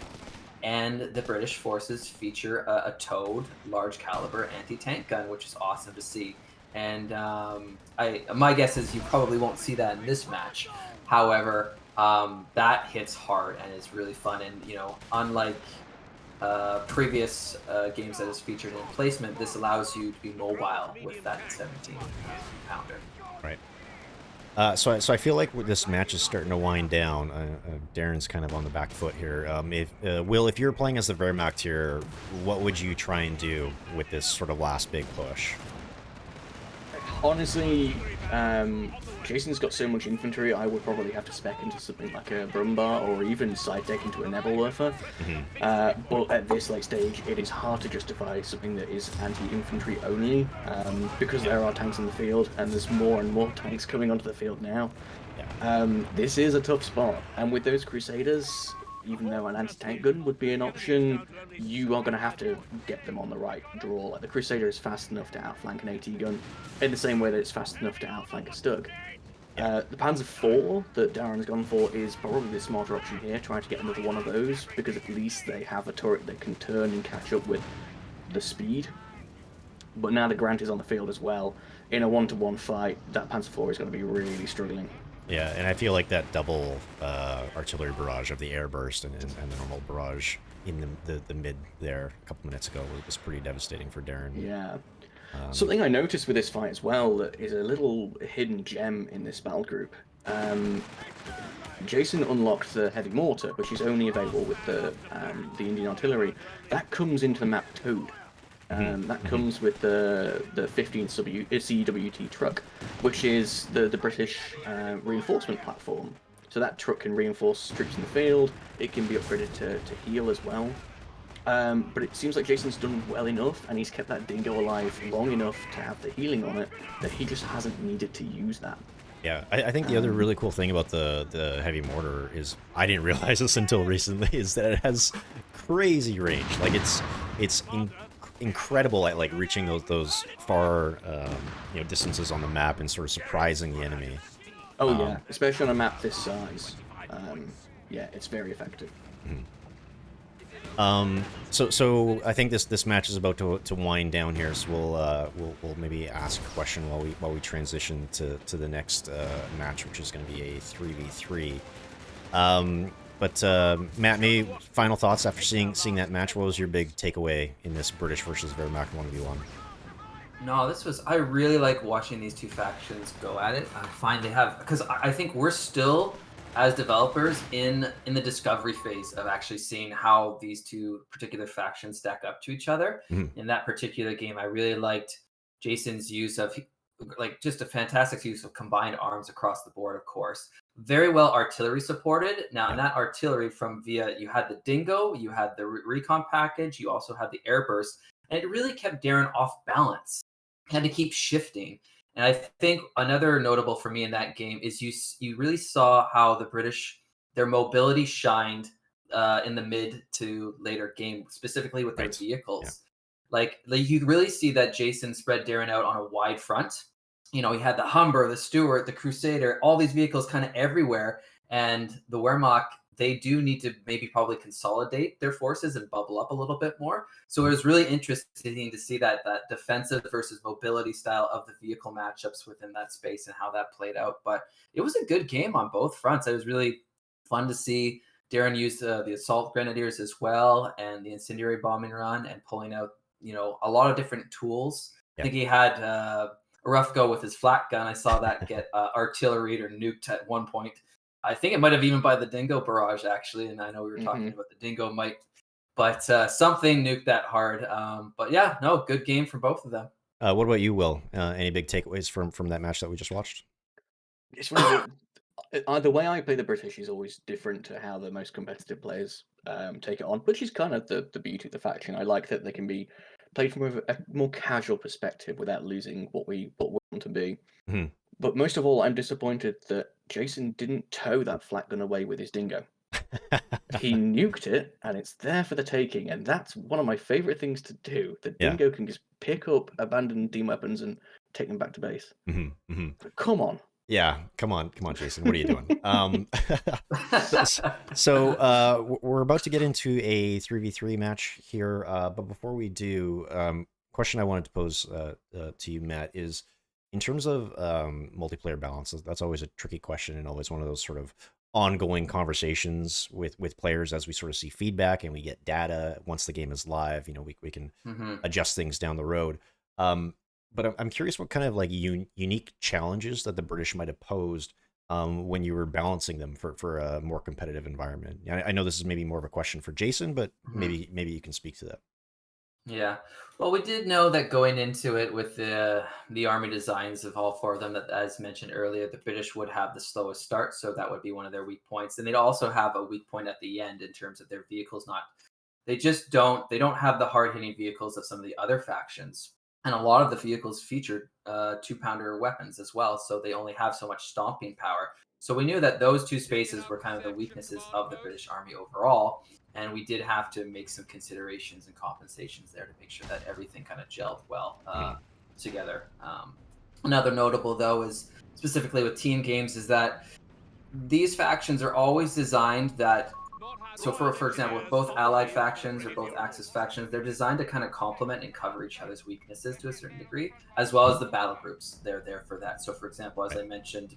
B: and the British forces feature a towed large caliber anti-tank gun, which is awesome to see. And my guess is you probably won't see that in this match. However, that hits hard and is really fun. And unlike previous games that is featured in placement, this allows you to be mobile with that 17 pounder.
A: Right. So I feel like this match is starting to wind down. Darren's kind of on the back foot here. Will, if you're playing as the Wehrmacht here, what would you try and do with this sort of last big push?
C: Honestly, Jason's got so much infantry, I would probably have to spec into something like a Brumbar or even side deck into a Nebelwerfer. Mm-hmm. But at this late stage, it is hard to justify something that is anti-infantry only, because there are tanks in the field, and there's more and more tanks coming onto the field now. Yeah. This is a tough spot, and with those Crusaders, even though an anti-tank gun would be an option, you are going to have to get them on the right draw. Like, the Crusader is fast enough to outflank an AT gun, in the same way that it's fast enough to outflank a Stug. The Panzer IV that Darren's gone for is probably the smarter option here, trying to get another one of those, because at least they have a turret that can turn and catch up with the speed. But now the Grant is on the field as well. In a one-to-one fight, that Panzer IV is going to be really struggling.
A: Yeah, and I feel like that double artillery barrage of the airburst and the normal barrage in the mid there a couple minutes ago was pretty devastating for Darren.
C: Yeah. Something I noticed with this fight as well that is a little hidden gem in this battle group. Jason unlocked the heavy mortar, which is only available with the Indian artillery. That comes into the map towed. That comes with the 15th CWT truck, which is the British reinforcement platform. So that truck can reinforce troops in the field. It can be upgraded to heal as well. But it seems like Jason's done well enough, and he's kept that Dingo alive long enough to have the healing on it, that he just hasn't needed to use that.
A: Yeah, I think the other really cool thing about the heavy mortar is, I didn't realize this until recently, is that it has crazy range. Like, it's incredible at like reaching those far distances on the map and sort of surprising the enemy.
C: Oh yeah, especially on a map this size. Yeah, it's very effective.
A: Mm-hmm. So I think this match is about to wind down here, so we'll maybe ask a question while we transition to the next match, which is going to be a 3v3. But Matt, maybe final thoughts after seeing that match. What was your big takeaway in this British versus Wehrmacht 1v1?
B: No, I really like watching these two factions go at it. I find they have, because I think we're still as developers in the discovery phase of actually seeing how these two particular factions stack up to each other.
A: Mhm.
B: In that particular game, I really liked Jason's use of like just a fantastic use of combined arms across the board, of course. Very well artillery supported. Now, in
A: Yeah.
B: that artillery from via, you had the Dingo, you had the recon package, you also had the airburst, and it really kept Darren off balance. Had to keep shifting. And I think another notable for me in that game is you really saw how the British, their mobility shined in the mid to later game, specifically with their
A: Right. Yeah.
B: vehicles. Like you really see that Jason spread Darren out on a wide front. You know, he had the Humber, the Stuart, the Crusader, all these vehicles kind of everywhere. And the Wehrmacht, they do need to maybe probably consolidate their forces and bubble up a little bit more. So it was really interesting to see that defensive versus mobility style of the vehicle matchups within that space and how that played out. But it was a good game on both fronts. It was really fun to see Darren use the assault grenadiers as well and the incendiary bombing run and pulling out, you know, a lot of different tools. I
A: Yeah.
B: think he had a rough go with his flat gun. I saw that get artillery or nuked at one point. I think it might have even by the Dingo barrage actually, and I know we were talking about the Dingo might, but something nuked that hard. But yeah, no, good game for both of them.
A: What about you, Will? Any big takeaways from that match that we just watched?
C: It's funny that the way I play the British is always different to how the most competitive players take it on, which is kind of the beauty of the faction. I like that they can be played from a more casual perspective without losing what we want to be.
A: Mhm.
C: But most of all, I'm disappointed that Jason didn't tow that flat gun away with his Dingo. He nuked it, and it's there for the taking, and that's one of my favorite things to do. The
A: Yeah.
C: Dingo can just pick up abandoned D weapons and take them back to base.
A: Mhm, mhm.
C: But come on.
A: Yeah, come on, Jason. What are you doing? We're about to get into a 3v3 match here, but before we do, question I wanted to pose to you, Matt, is in terms of multiplayer balance. That's always a tricky question and always one of those sort of ongoing conversations with players as we sort of see feedback and we get data once the game is live. You know, we can adjust things down the road. But I'm curious what kind of like unique challenges that the British might have posed when you were balancing them for a more competitive environment. I know this is maybe more of a question for Jason, but maybe you can speak to that.
B: Yeah. Well, we did know that going into it with the army designs of all four of them, that as mentioned earlier, the British would have the slowest start, so that would be one of their weak points, and they'd also have a weak point at the end in terms of their vehicles. They don't have the hard hitting vehicles of some of the other factions, and a lot of the vehicles featured 2-pounder weapons as well, so they only have so much stomping power. So we knew that those two spaces were kind of the weaknesses of the British Army overall, and we did have to make some considerations and compensations there to make sure that everything kind of gelled well together. Another notable, though, is specifically with team games, is that these factions are always designed that. So, for example, with both allied factions or both Axis factions, they're designed to kind of complement and cover each other's weaknesses to a certain degree, as well as the battle groups. They're there for that. So, for example, as I mentioned,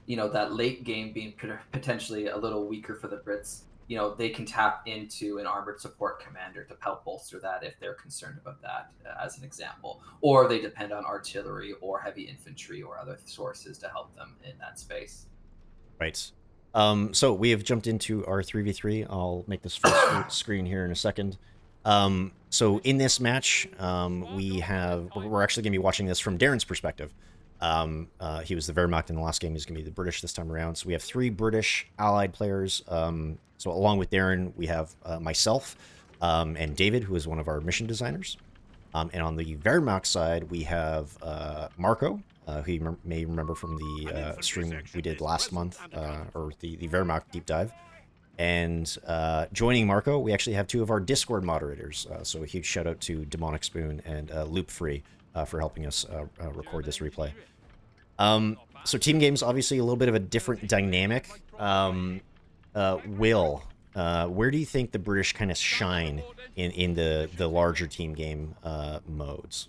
B: you know, that late game being potentially a little weaker for the Brits, you know, they can tap into an armored support commander to help bolster that if they're concerned about that, as an example. Or they depend on artillery or heavy infantry or other sources to help them in that space.
A: Right. So we have jumped into our 3v3. I'll make this full screen here in a second. So in this match, we're actually going to be watching this from Darren's perspective. He was the Wehrmacht in the last game. He's going to be the British this time around. So we have 3 British allied players. So along with Darren, we have myself and David, who is one of our mission designers. And on the Wehrmacht side, we have Marco, who you may remember from the stream we did last month, or the Wehrmacht deep dive. And joining Marco, we actually have 2 of our Discord moderators. So a huge shout out to Demonic Spoon and Loop Free for helping us record this replay. So team games, obviously a little bit of a different dynamic. Will, where do you think the British kind of shine in the larger team game modes?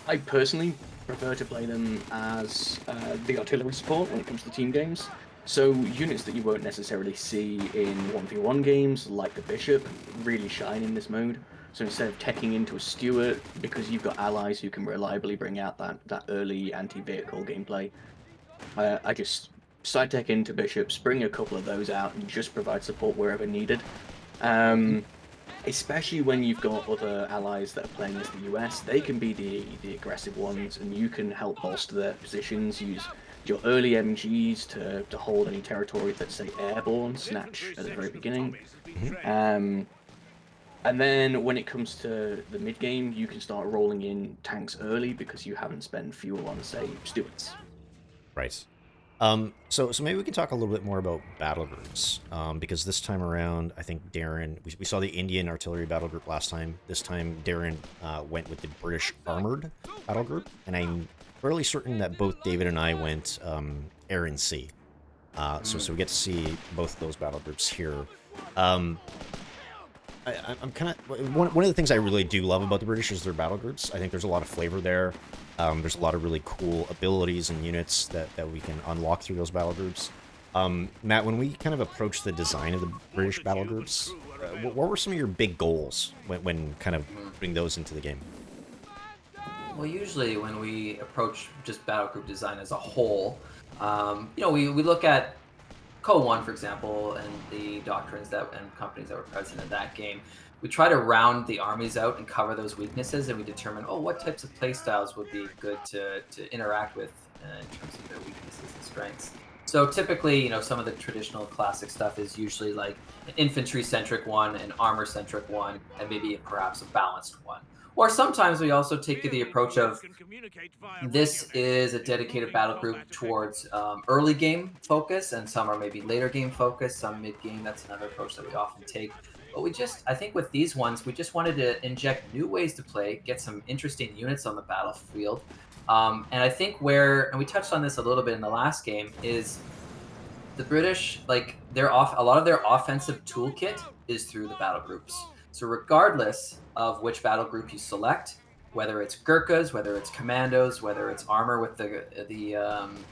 C: I personally prefer to play them as the artillery support when it comes to team games. So units that you won't necessarily see in 1v1 games, like the Bishop, really shine in this mode. So instead of teching into a Stuart, because you've got allies who can reliably bring out that early anti-vehicle gameplay, I just side tech into bishops, bring a couple of those out, and just provide support wherever needed. Especially when you've got other allies that are playing as the US, they can be the aggressive ones, and you can help bolster their positions, use your early MGs to hold any territory that's, say, airborne, snatch at the very beginning. And then when it comes to the mid-game, you can start rolling in tanks early because you haven't spent fuel on, say, stewards.
A: Right. So maybe we can talk a little bit more about battle groups, because this time around, I think Darren, we saw the Indian artillery battle group last time. This time, Darren went with the British armored battle group, and I'm fairly certain that both David and I went air and sea. So we get to see both of those battle groups here. I'm kind of one of the things I really do love about the British is their battle groups. I think there's a lot of flavor there. There's a lot of really cool abilities and units that we can unlock through those battle groups. Matt, when we kind of approached the design of the British battle groups, what were some of your big goals when kind of putting those into the game?
B: Well, usually when we approach just battle group design as a whole, we look at Code 1, for example, and the doctrines and companies that were present in that game. We try to round the armies out and cover those weaknesses, and we determine, what types of playstyles would be good to interact with in terms of their weaknesses and strengths. So typically, some of the traditional classic stuff is usually like an infantry-centric one, an armor-centric one, and maybe perhaps a balanced one. Or sometimes we also take the approach of this is a dedicated battle group towards early game focus, and some are maybe later game focus, some mid game. That's another approach that we often take. But I think with these ones, we just wanted to inject new ways to play, get some interesting units on the battlefield. And I think and we touched on this a little bit in the last game, is the British, like a lot of their offensive toolkit is through the battle groups. So regardless of which battle group you select, whether it's Gurkhas, whether it's Commandos, whether it's armor with the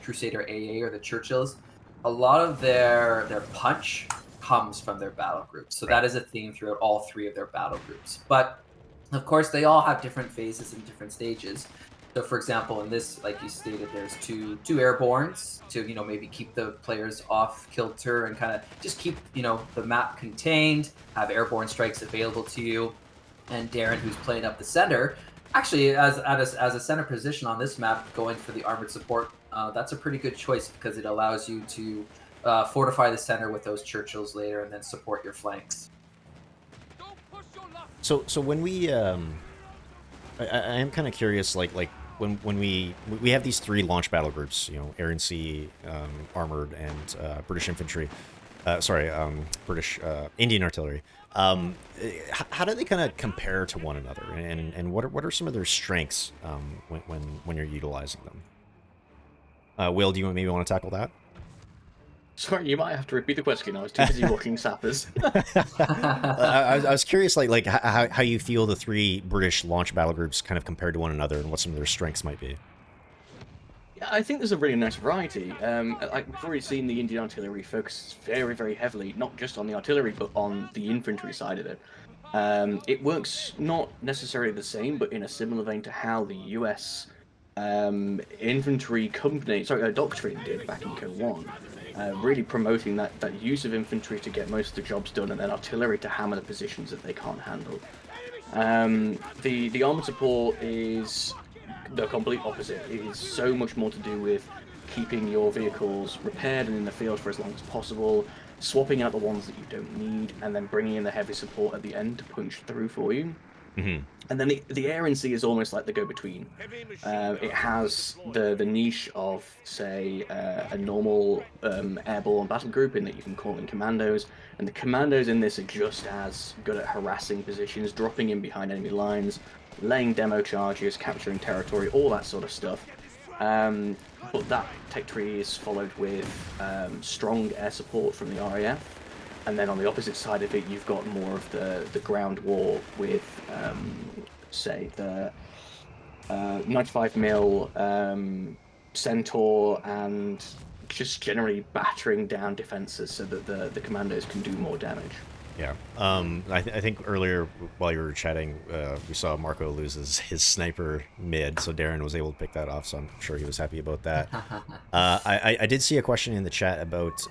B: Crusader AA or the Churchills, a lot of their punch comes from their battle groups. So that is a theme throughout all three of their battle groups. But of course, they all have different phases and different stages. So, for example, in this, like you stated, there's two airbornes to maybe keep the players off kilter and kind of just keep the map contained, have airborne strikes available to you. And Darren, who's playing up the center, actually as a center position on this map, going for the armored support, that's a pretty good choice because it allows you to fortify the center with those Churchills later and then support your flanks.
A: So when we I am kind of curious, like when we have these three launch battle groups, air and sea, armored, and British infantry. British Indian artillery. How do they kind of compare to one another, and what are some of their strengths when you're utilizing them? Will, do you maybe want to tackle that?
C: Sorry, you might have to repeat the question. I was too busy walking sappers.
A: I was curious, like how you feel the three British launch battle groups kind of compared to one another, and what some of their strengths might be.
C: Yeah, I think there's a really nice variety. We've already seen the Indian artillery focus very, very heavily, not just on the artillery, but on the infantry side of it. It works not necessarily the same, but in a similar vein to how the US infantry doctrine did back in Code 1. Really promoting that use of infantry to get most of the jobs done, and then artillery to hammer the positions that they can't handle. The armored support is the complete opposite. It is so much more to do with keeping your vehicles repaired and in the field for as long as possible, swapping out the ones that you don't need, and then bringing in the heavy support at the end to punch through for you.
A: Mm-hmm.
C: And then the air and sea is almost like the go-between. It has the niche of, say, a normal airborne battle group in that you can call in commandos, and the commandos in this are just as good at harassing positions, dropping in behind enemy lines, laying demo charges, capturing territory, all that sort of stuff. But that tech tree is followed with strong air support from the RAF. And then on the opposite side of it, you've got more of the ground war with, say, the 95mm Centaur, and just generally battering down defenses so that the commandos can do more damage.
A: Yeah. I think earlier while you were chatting, we saw Marco lose his sniper mid, so Darren was able to pick that off. So I'm sure he was happy about that. I did see a question in the chat about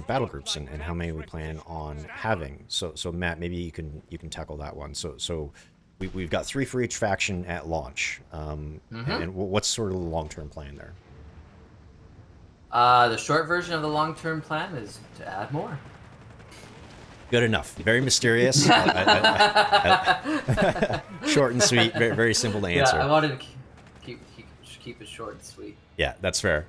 A: battle groups and how many we plan on having. So Matt, maybe you can tackle that one. So we've got 3 for each faction at launch. And what's sort of the long-term plan there?
B: The short version of the long-term plan is to add more.
A: Good enough. Very mysterious. Short and sweet. Very, very simple to answer.
B: Yeah, I wanted to keep it short and sweet.
A: Yeah, that's fair.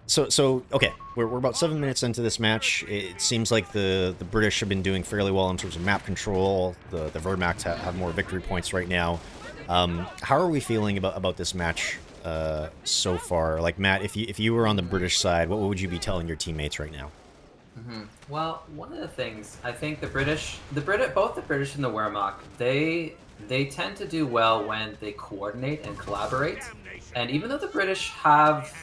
A: So okay, we're about 7 minutes into this match. It seems like the British have been doing fairly well in terms of map control. The Wehrmacht have more victory points right now. How are we feeling about this match so far? Like, Matt, if you were on the British side, what would you be telling your teammates right now?
B: Well, one of the things I think both the British and the Wehrmacht, they tend to do well when they coordinate and collaborate. And even though the British have,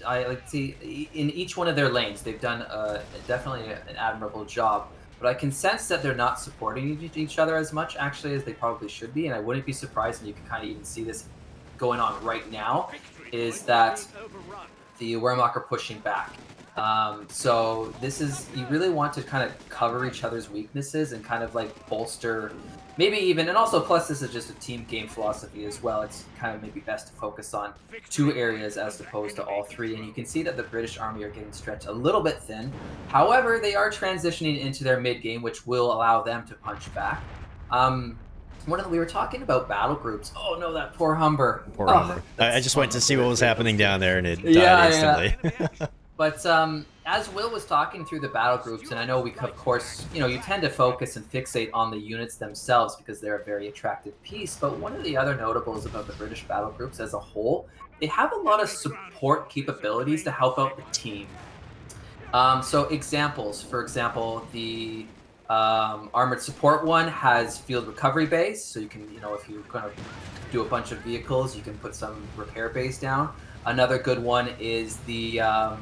B: I like to see in each one of their lanes, they've done definitely an admirable job. But I can sense that they're not supporting each other as much actually as they probably should be. And I wouldn't be surprised, and you can kind of even see this going on right now, is that the Wehrmacht are pushing back. So this is, you really want to kind of cover each other's weaknesses and kind of like bolster, maybe even, and also plus this is just a team game philosophy as well. It's kind of maybe best to focus on 2 areas as opposed to all 3. And you can see that the British army are getting stretched a little bit thin. However, they are transitioning into their mid game, which will allow them to punch back. We were talking about battle groups. Oh no, that poor Humber.
A: Poor Humber. I just went to see what was happening down there, and it died instantly.
B: Yeah. But as Will was talking through the battle groups, and I know we, of course, you tend to focus and fixate on the units themselves because they're a very attractive piece. But one of the other notables about the British battle groups as a whole, they have a lot of support capabilities to help out the team. So examples, for example, the armored support one has field recovery bays. So you can, if you're going to do a bunch of vehicles, you can put some repair bays down. Another good one is the, I'm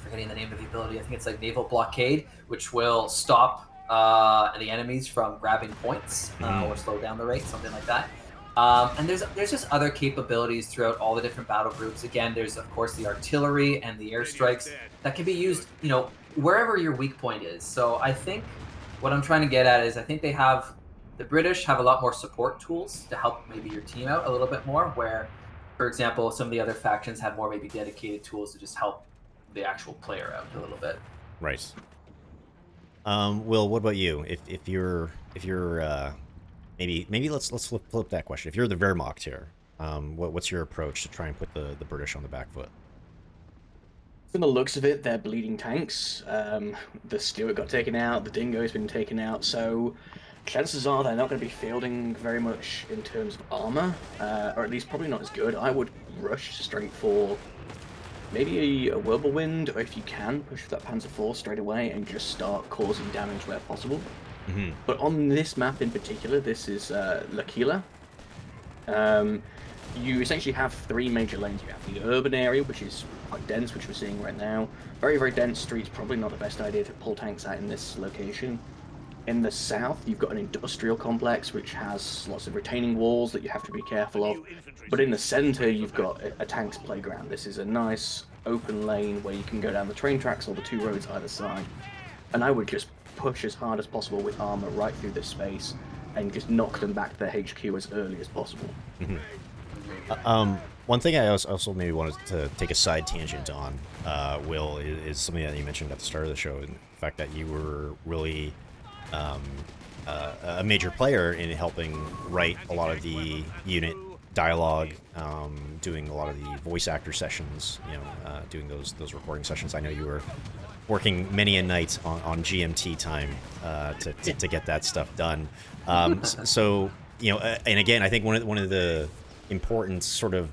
B: forgetting the name of the ability, I think it's like Naval Blockade, which will stop the enemies from grabbing points or slow down the rate, something like that. And there's just other capabilities throughout all the different battle groups. Again, there's of course the artillery and the airstrikes that can be used, wherever your weak point is. So I think what I'm trying to get at is I think the British have a lot more support tools to help maybe your team out a little bit more, where, for example, some of the other factions have more maybe dedicated tools to just help the actual player out a little bit.
A: Right. Will, what about you? If you're maybe let's flip that question. If you're the Wehrmacht here, what's your approach to try and put the British on the back foot?
C: From the looks of it, they're bleeding tanks. The Stuart got taken out, the Dingo's been taken out, so chances are they're not going to be fielding very much in terms of armor, or at least probably not as good. I would rush straight for maybe a Whirlwind, or if you can, push for that Panzer IV straight away and just start causing damage where possible. But on this map in particular, this is L'Aquila. You essentially have 3 major lanes. You have the urban area, which is quite dense, which we're seeing right now. Very, very dense streets, probably not the best idea to pull tanks out in this location. In the south, you've got an industrial complex, which has lots of retaining walls that you have to be careful of. But in the center, you've got a tank's playground. This is a nice open lane where you can go down the train tracks or the 2 roads either side. And I would just push as hard as possible with armor right through this space and just knock them back to their HQ as early as possible.
A: One thing I also maybe wanted to take a side tangent on, Will, is something that you mentioned at the start of the show, and the fact that you were really a major player in helping write a lot of the unit dialogue, doing a lot of the voice actor sessions, doing those recording sessions. I know you were working many a night on GMT time to get that stuff done. So and again, I think one of the important sort of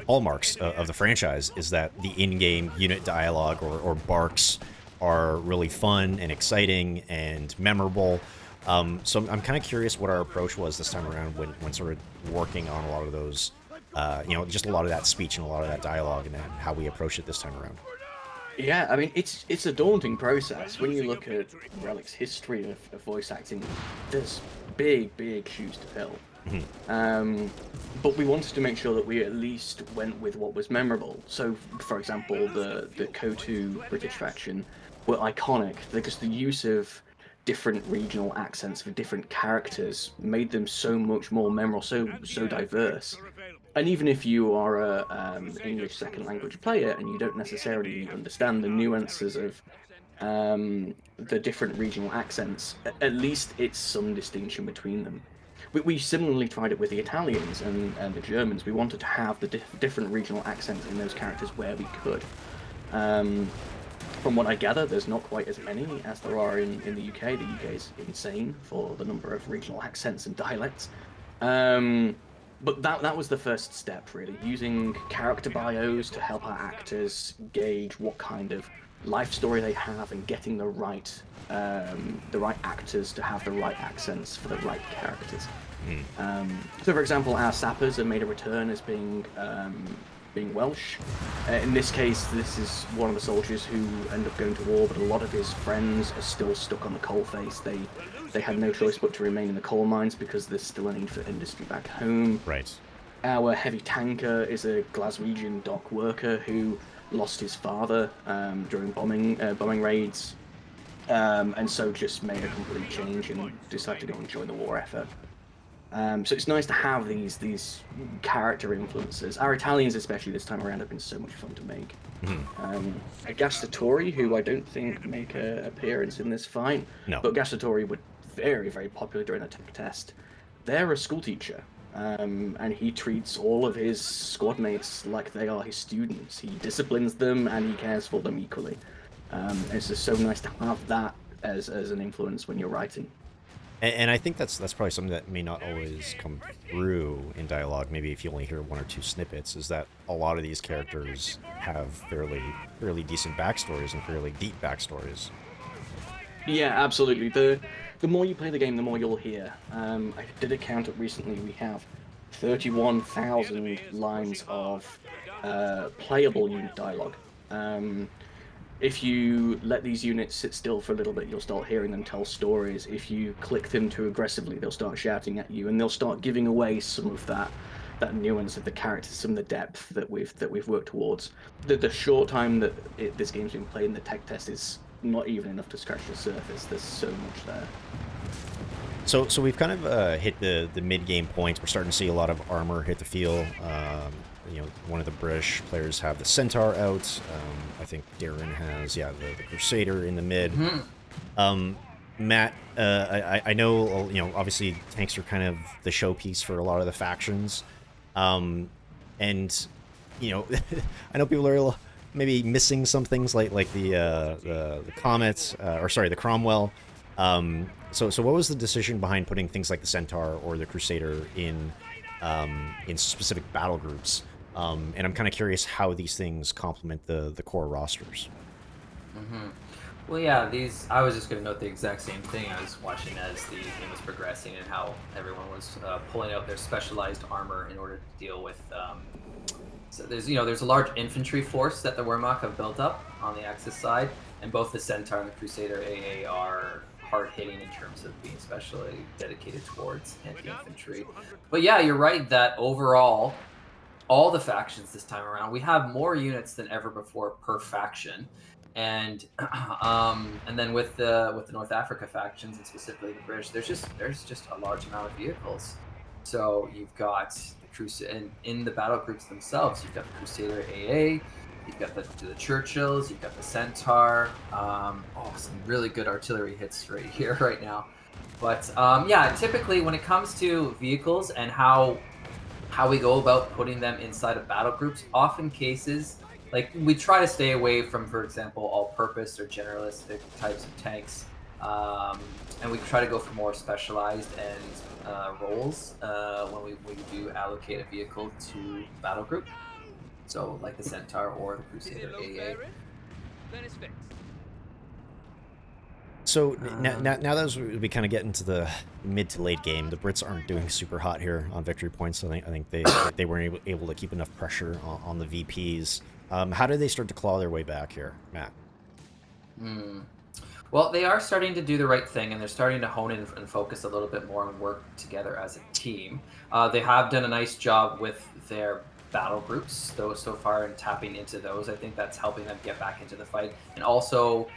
A: hallmarks of the franchise is that the in-game unit dialogue or barks are really fun and exciting and memorable. So I'm kind of curious what our approach was this time around when sort of working on a lot of those, just a lot of that speech and a lot of that dialogue, and how we approached it this time around.
C: Yeah, I mean, it's a daunting process. When you look at Relic's history of voice acting, there's big shoes to fill.
A: Mhm.
C: But we wanted to make sure that we at least went with what was memorable. So, for example, the KO2 British faction were iconic because the use of different regional accents for different characters made them so much more memorable, so diverse. And even if you are a English second language player and you don't necessarily understand the nuances of the different regional accents, at least it's some distinction between them. We similarly tried it with the Italians and the Germans. We wanted to have the different regional accents in those characters where we could. Um, from what I gather, there's not quite as many as there are in the UK. The UK is insane for the number of regional accents and dialects. Um, but that was the first step, really, using character bios to help our actors gauge what kind of life story they have and getting the right actors to have the right accents for the right characters. So, for example, our sappers have made a return as being Welsh. In this case, this is one of the soldiers who end up going to war, but a lot of his friends are still stuck on the coalface. They had no choice but to remain in the coal mines because there's still a need for industry back home.
A: Right.
C: Our heavy tanker is a Glaswegian dock worker who lost his father during bombing raids, and so just made a complete change and decided to go and join the war effort. So it's nice to have these character influences. Our Italians, especially this time around, have been so much fun to make. Gastatori, who I don't think make an appearance in this fight,
A: No.
C: but Gastatori were very popular during the tech test. They're a school teacher, and he treats all of his squad mates like they are his students. He disciplines them and he cares for them equally. It's just so nice to have that as an influence when you're writing.
A: And I think that's probably something that may not always come through in dialogue. Maybe if you only hear one or two snippets, is that a lot of these characters have fairly decent backstories and fairly deep backstories.
C: Yeah, absolutely. The more you play the game, the more you'll hear. I did a count up recently. We have 31,000 lines of playable unit dialogue. If you let these units sit still for a little bit, you'll start hearing them tell stories. If you click them too aggressively, they'll start shouting at you, and they'll start giving away some of that nuance of the characters, some of the depth that we've worked towards. The short time that this game's been played in the tech test is not even enough to scratch the surface. There's so much there.
A: So we've kind of hit the mid game points. We're starting to see a lot of armor hit the field. One of the British players have the Centaur out. I think Darren has the Crusader in the mid. Matt, I know obviously tanks are kind of the showpiece for a lot of the factions, and I know people are maybe missing some things like the Comet, the Cromwell. So what was the decision behind putting things like the Centaur or the Crusader in specific battle groups? And I'm kind of curious how these things complement the core rosters.
B: Well, yeah, I was just going to note the exact same thing. I was watching as the game was progressing and how everyone was pulling out their specialized armor in order to deal with. So there's a large infantry force that the Wehrmacht have built up on the Axis side, and both the Centaur and the Crusader AA are hard-hitting in terms of being specially dedicated towards anti-infantry. But yeah, you're right that overall, all the factions this time around, we have more units than ever before per faction. And then with the North Africa factions and specifically the British, there's just a large amount of vehicles. So you've got the Crusader, and in the battle groups themselves, you've got the Crusader AA, you've got the Churchills, you've got the Centaur. Some really good artillery hits right here, right now. But yeah, typically when it comes to vehicles and how we go about putting them inside of battle groups, often cases. Like, we try to stay away from, for example, all-purpose or generalistic types of tanks, and we try to go for more specialized and roles when we do allocate a vehicle to battle group. So, like the Centaur or the Crusader AA.
A: So now that we kind of get into the mid to late game, the Brits aren't doing super hot here on victory points. So I think they weren't able to keep enough pressure on the VPs. How do they start to claw their way back here, Matt?
B: Well, they are starting to do the right thing, and they're starting to hone in and focus a little bit more and work together as a team. They have done a nice job with their battle groups, though, so far, and tapping into those. I think that's helping them get back into the fight. And also,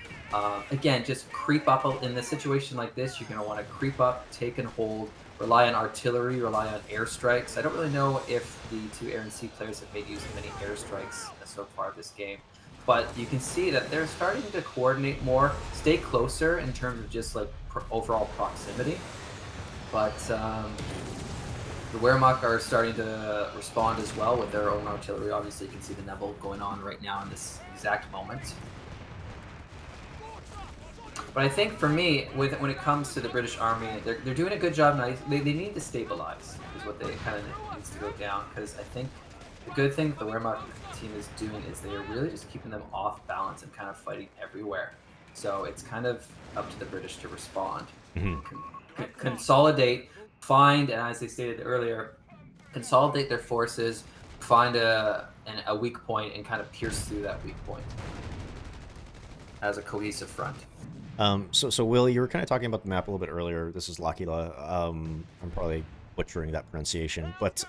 B: again, just creep up in a situation like this. You're going to want to creep up, take and hold, rely on artillery, rely on airstrikes. I don't really know if the two air and sea players have made use of many airstrikes so far this game. But you can see that they're starting to coordinate more, stay closer in terms of just like overall proximity. But the Wehrmacht are starting to respond as well with their own artillery. Obviously, you can see the Nebel going on right now in this exact moment. But I think for me, when it comes to the British Army, they're doing a good job. They need to stabilize, is what they kind of needs to go down. Because I think the good thing that the Wehrmacht team is doing is they are really just keeping them off balance and kind of fighting everywhere. So it's kind of up to the British to respond, consolidate, find, and as they stated earlier, consolidate their forces, find a weak point, and kind of pierce through that weak point as a cohesive front.
A: So Will, you were kind of talking about the map a little bit earlier. This is L'Aquila. I'm probably butchering that pronunciation, but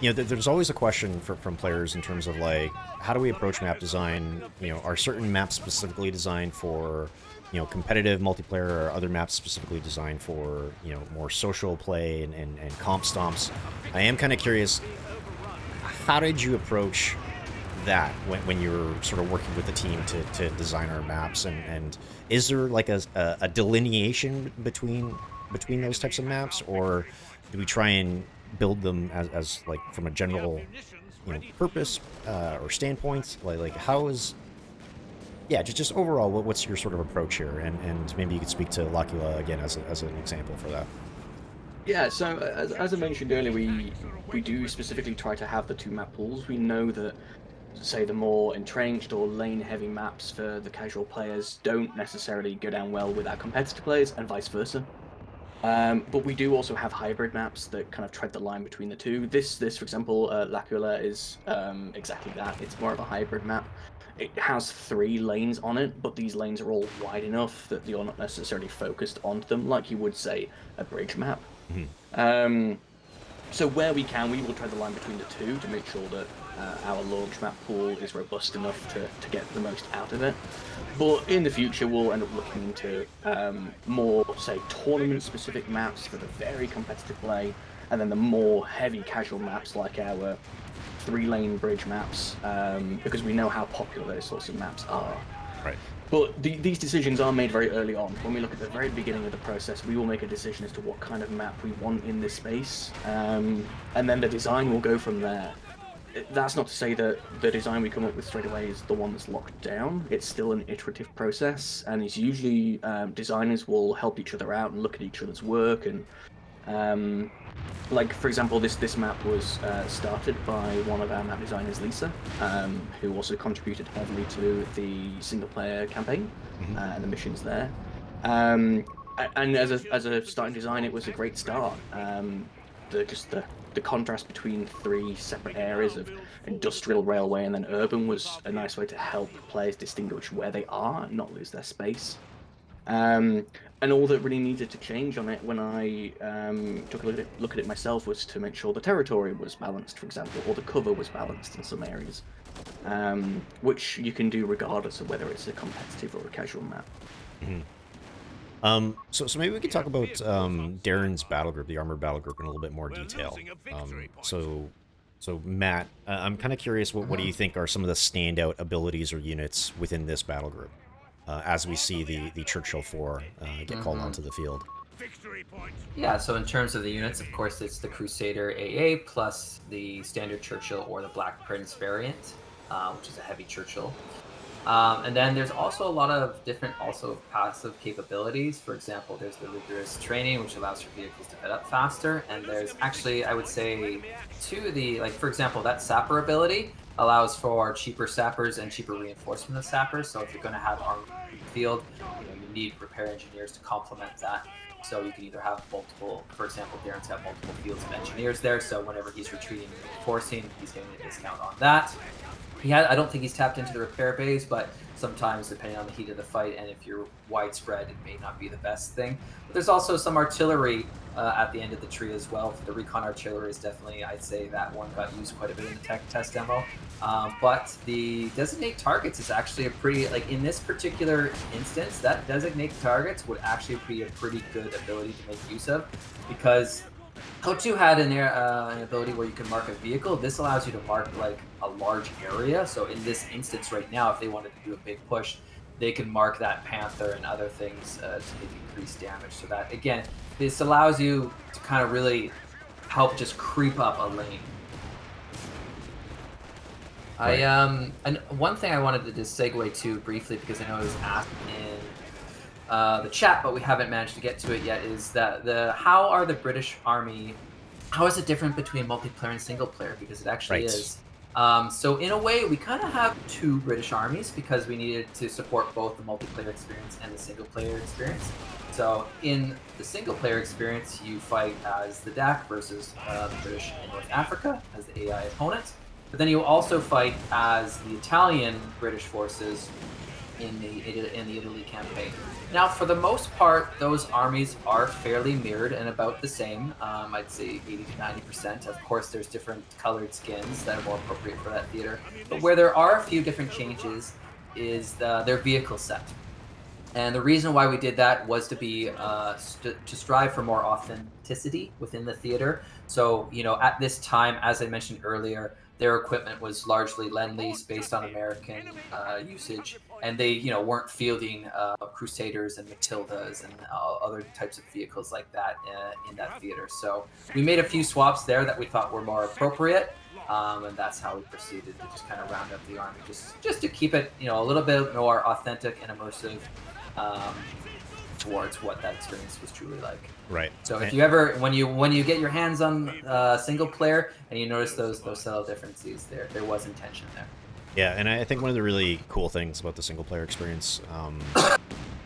A: you know, there's always a question from players in terms of like, how do we approach map design? You know, are certain maps specifically designed for, you know, competitive multiplayer, or other maps specifically designed for, you know, more social play and comp stomps? I am kind of curious, how did you approach that when you were sort of working with the team to design our maps? And is there like a delineation between those types of maps, or do we try and build them as like from a general, you know, purpose or standpoint? Like how is, yeah, just overall, what's your sort of approach here? And maybe you could speak to L'Aquila again as an example for that.
C: Yeah, so as I mentioned earlier, we do specifically try to have the two map pools. We know that, say, the more entrenched or lane-heavy maps for the casual players don't necessarily go down well with our competitive players, and vice versa. But we do also have hybrid maps that kind of tread the line between the two. This for example, L'Aquila is exactly that. It's more of a hybrid map. It has 3 lanes on it, but these lanes are all wide enough that you're not necessarily focused onto them like you would, say, a bridge map. So where we can, we will tread the line between the two to make sure that our launch map pool is robust enough to get the most out of it. But in the future, we'll end up looking into more, say, tournament-specific maps for the very competitive play, and then the more heavy casual maps like our 3-lane bridge maps, because we know how popular those sorts of maps are.
A: Right.
C: But these decisions are made very early on. When we look at the very beginning of the process, we will make a decision as to what kind of map we want in this space, and then the design will go from there. That's not to say that the design we come up with straight away is the one that's locked down. It's still an iterative process, and it's usually designers will help each other out and look at each other's work. And like, for example, this map was started by one of our map designers, Lisa, who also contributed heavily to the single-player campaign and the missions there. And as a starting design, it was a great start. The contrast between 3 separate areas of industrial, railway, and then urban was a nice way to help players distinguish where they are and not lose their space. And all that really needed to change on it when I took a look at it myself was to make sure the territory was balanced, for example, or the cover was balanced in some areas, which you can do regardless of whether it's a competitive or a casual map.
A: So maybe we could talk about Darren's battle group, the armored battle group, in a little bit more detail. So Matt, I'm kind of curious, what do you think are some of the standout abilities or units within this battle group, as we see the Churchill 4 get called onto the field?
B: Yeah, so in terms of the units, of course, it's the Crusader AA plus the standard Churchill or the Black Prince variant, which is a heavy Churchill. And then there's also a lot of different passive capabilities. For example, there's the rigorous training, which allows your vehicles to get up faster. And there's actually, I would say, for example, that sapper ability allows for cheaper sappers and cheaper reinforcement of sappers. So if you're going to have armored field, you need repair engineers to complement that. So you can either have multiple, for example, Darren's got multiple fields of engineers there, so whenever he's retreating and reinforcing, he's getting a discount on that. I don't think he's tapped into the repair bays, but sometimes depending on the heat of the fight and if you're widespread, it may not be the best thing. But there's also some artillery at the end of the tree as well. The recon artillery is definitely, I'd say that one got used quite a bit in the tech test demo. But the designate targets is actually a pretty, like in this particular instance, that designate targets would actually be a pretty good ability to make use of, because O2 had an ability where you can mark a vehicle. This allows you to mark like a large area. So in this instance right now, if they wanted to do a big push, they can mark that Panther and other things to make increased damage. So that, again, this allows you to kind of really help just creep up a lane.
A: Right.
B: And one thing I wanted to just segue to briefly, because I know it was asked in the chat, but we haven't managed to get to it yet, is that how are the British Army, how is it different between multiplayer and single player? Because it actually is. So in a way, we kind of have two British armies because we needed to support both the multiplayer experience and the single player experience. So in the single player experience, you fight as the DAC versus the British in North Africa as the AI opponent. But then you also fight as the Italian British forces in the Italy campaign. Now, for the most part, those armies are fairly mirrored and about the same. I'd say 80 to 90%. Of course, there's different colored skins that are more appropriate for that theater. But where there are a few different changes is their vehicle set. And the reason why we did that was to be to strive for more authenticity within the theater. So, you know, at this time, as I mentioned earlier, their equipment was largely Lend-Lease based on American usage, and they, you know, weren't fielding Crusaders and Matildas and other types of vehicles like that in that theater. So we made a few swaps there that we thought were more appropriate, and that's how we proceeded to just kind of round up the army, just to keep it, you know, a little bit more authentic and immersive towards what that experience was truly like.
A: Right.
B: So if you ever, when you get your hands on single player and you notice those subtle differences, there was intention there.
A: Yeah, and I think one of the really cool things about the single player experience,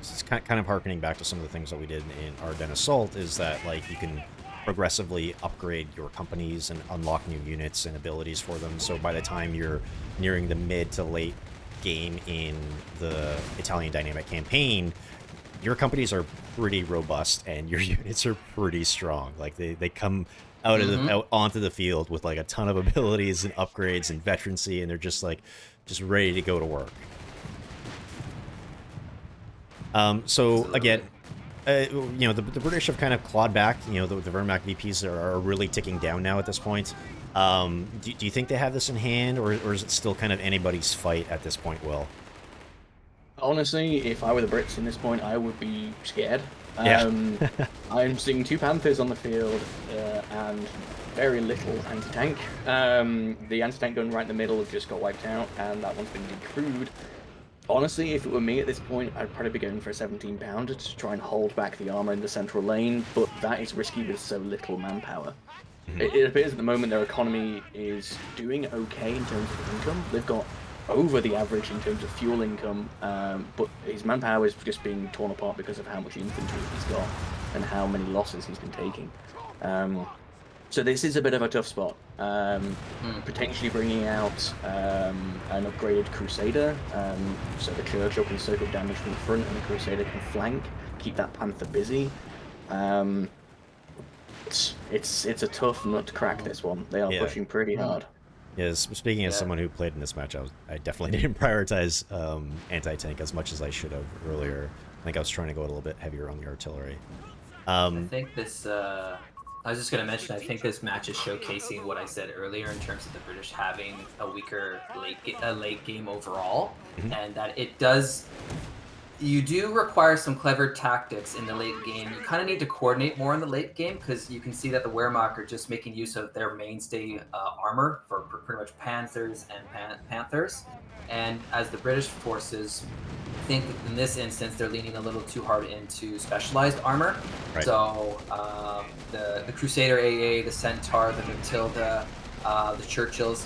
A: it's kind of harkening back to some of the things that we did in Ardennes Assault, is that like you can progressively upgrade your companies and unlock new units and abilities for them. So by the time you're nearing the mid to late game in the Italian dynamic campaign, your companies are pretty robust and your units are pretty strong. Like they come out of out onto the field with like a ton of abilities and upgrades and veterancy, and they're just ready to go to work. So again, you know, the British have kind of clawed back. You know, the Wehrmacht VPs are really ticking down now at this point. Do you think they have this in hand, or is it still kind of anybody's fight at this point, Will?
C: Honestly, if I were the Brits in this point, I would be scared.
A: Yeah.
C: I'm seeing 2 Panthers on the field and very little anti-tank. The anti-tank gun right in the middle just got wiped out, and that one's been decrewed. Honestly, if it were me at this point, I'd probably be going for a 17-pounder to try and hold back the armor in the central lane, but that is risky with so little manpower. It appears at the moment their economy is doing okay in terms of income. They've got over the average in terms of fuel income, but his manpower is just being torn apart because of how much infantry he's got and how many losses he's been taking. So this is a bit of a tough spot. Potentially bringing out an upgraded Crusader, so the Churchill can soak up damage from the front and the Crusader can flank, keep that Panther busy. It's a tough nut to crack, this one. They are pushing pretty hard.
A: Yes, speaking as someone who played in this match, I definitely didn't prioritize anti-tank as much as I should have earlier. I think I was trying to go a little bit heavier on the artillery.
B: I think this, I was just going to mention, I think this match is showcasing what I said earlier in terms of the British having a weaker late game overall, and that you do require some clever tactics in the late game. You kind of need to coordinate more in the late game, because you can see that the Wehrmacht are just making use of their mainstay armor for pretty much Panthers and Panthers. And as the British forces, I think in this instance, they're leaning a little too hard into specialized armor. Right. So the Crusader AA, the Centaur, the Matilda, the Churchills,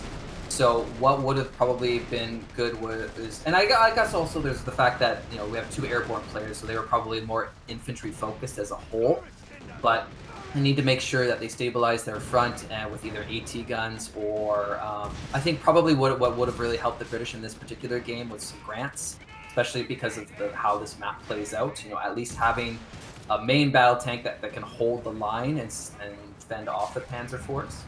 B: So what would have probably been good was, and I guess also there's the fact that we have 2 airborne players, so they were probably more infantry focused as a whole. But they need to make sure that they stabilize their front with either AT guns or I think probably what would have really helped the British in this particular game was some grants, especially because of how this map plays out. At least having a main battle tank that can hold the line and fend off the Panzer force.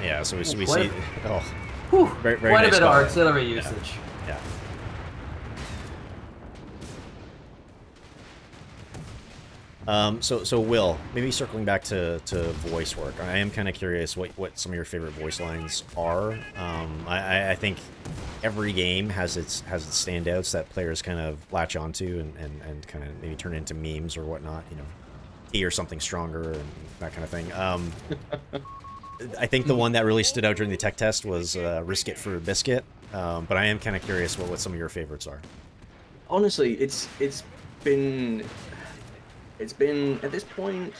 A: Yeah, so we see. Very
B: quite
A: nice
B: a bit
A: call.
B: of artillery usage.
A: Yeah. So Will, maybe circling back to voice work, I am kind of curious what some of your favorite voice lines are. I think every game has its standouts that players kind of latch onto and kind of maybe turn into memes or whatnot. Tea or something stronger and that kind of thing. I think the one that really stood out during the tech test was "Risk It for a Biscuit," but I am kind of curious what some of your favorites are.
C: Honestly, it's been at this point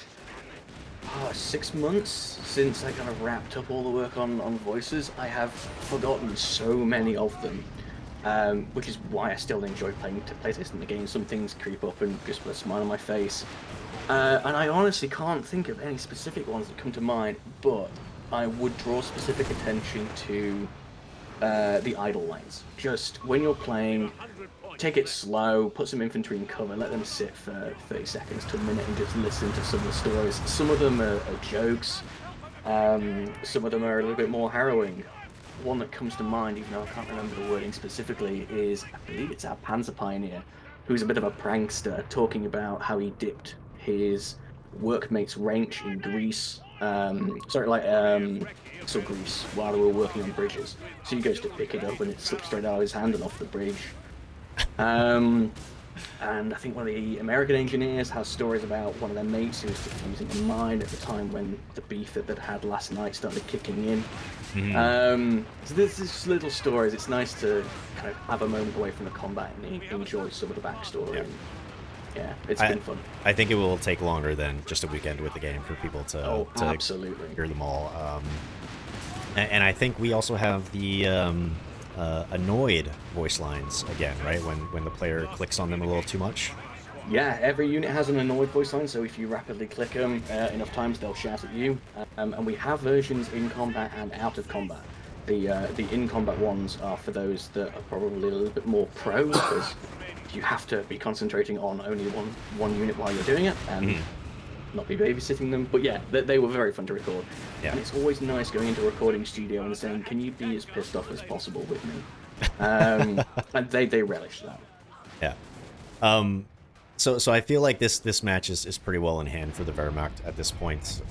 C: 6 months since I kind of wrapped up all the work on voices. I have forgotten so many of them, which is why I still enjoy playing this in the game. Some things creep up and just put a smile on my face. And I honestly can't think of any specific ones that come to mind, but I would draw specific attention to the idle lines. Just when you're playing, take it slow, put some infantry in cover, let them sit for 30 seconds to a minute and just listen to some of the stories. Some of them are jokes, some of them are a little bit more harrowing. One that comes to mind, even though I can't remember the wording specifically, is, I believe it's our Panzer Pioneer, who's a bit of a prankster, talking about how he dipped his workmate's wrench in grease, grease, while they were working on bridges. So he goes to pick it up and it slips straight out of his hand and off the bridge. And I think one of the American engineers has stories about one of their mates who was using a mine at the time when the beef that they'd had last night started kicking in.
A: Mm-hmm.
C: So there's just little stories. It's nice to kind of have a moment away from the combat and enjoy some of the backstory.
A: Yeah.
C: And, yeah, it's been fun.
A: I think it will take longer than just a weekend with the game for people to
C: absolutely
A: hear them all. And I think we also have the annoyed voice lines again, right? When the player clicks on them a little too much.
C: Yeah, every unit has an annoyed voice line, so if you rapidly click them enough times, they'll shout at you. And we have versions in combat and out of combat. The in-combat ones are for those that are probably a little bit more pro, because you have to be concentrating on only one unit while you're doing it, and not be babysitting them. But yeah, they were very fun to record.
A: Yeah. And
C: it's always nice going into a recording studio and saying, can you be as pissed off as possible with me? And they relish that.
A: Yeah. So I feel like this match is pretty well in hand for the Wehrmacht at this point.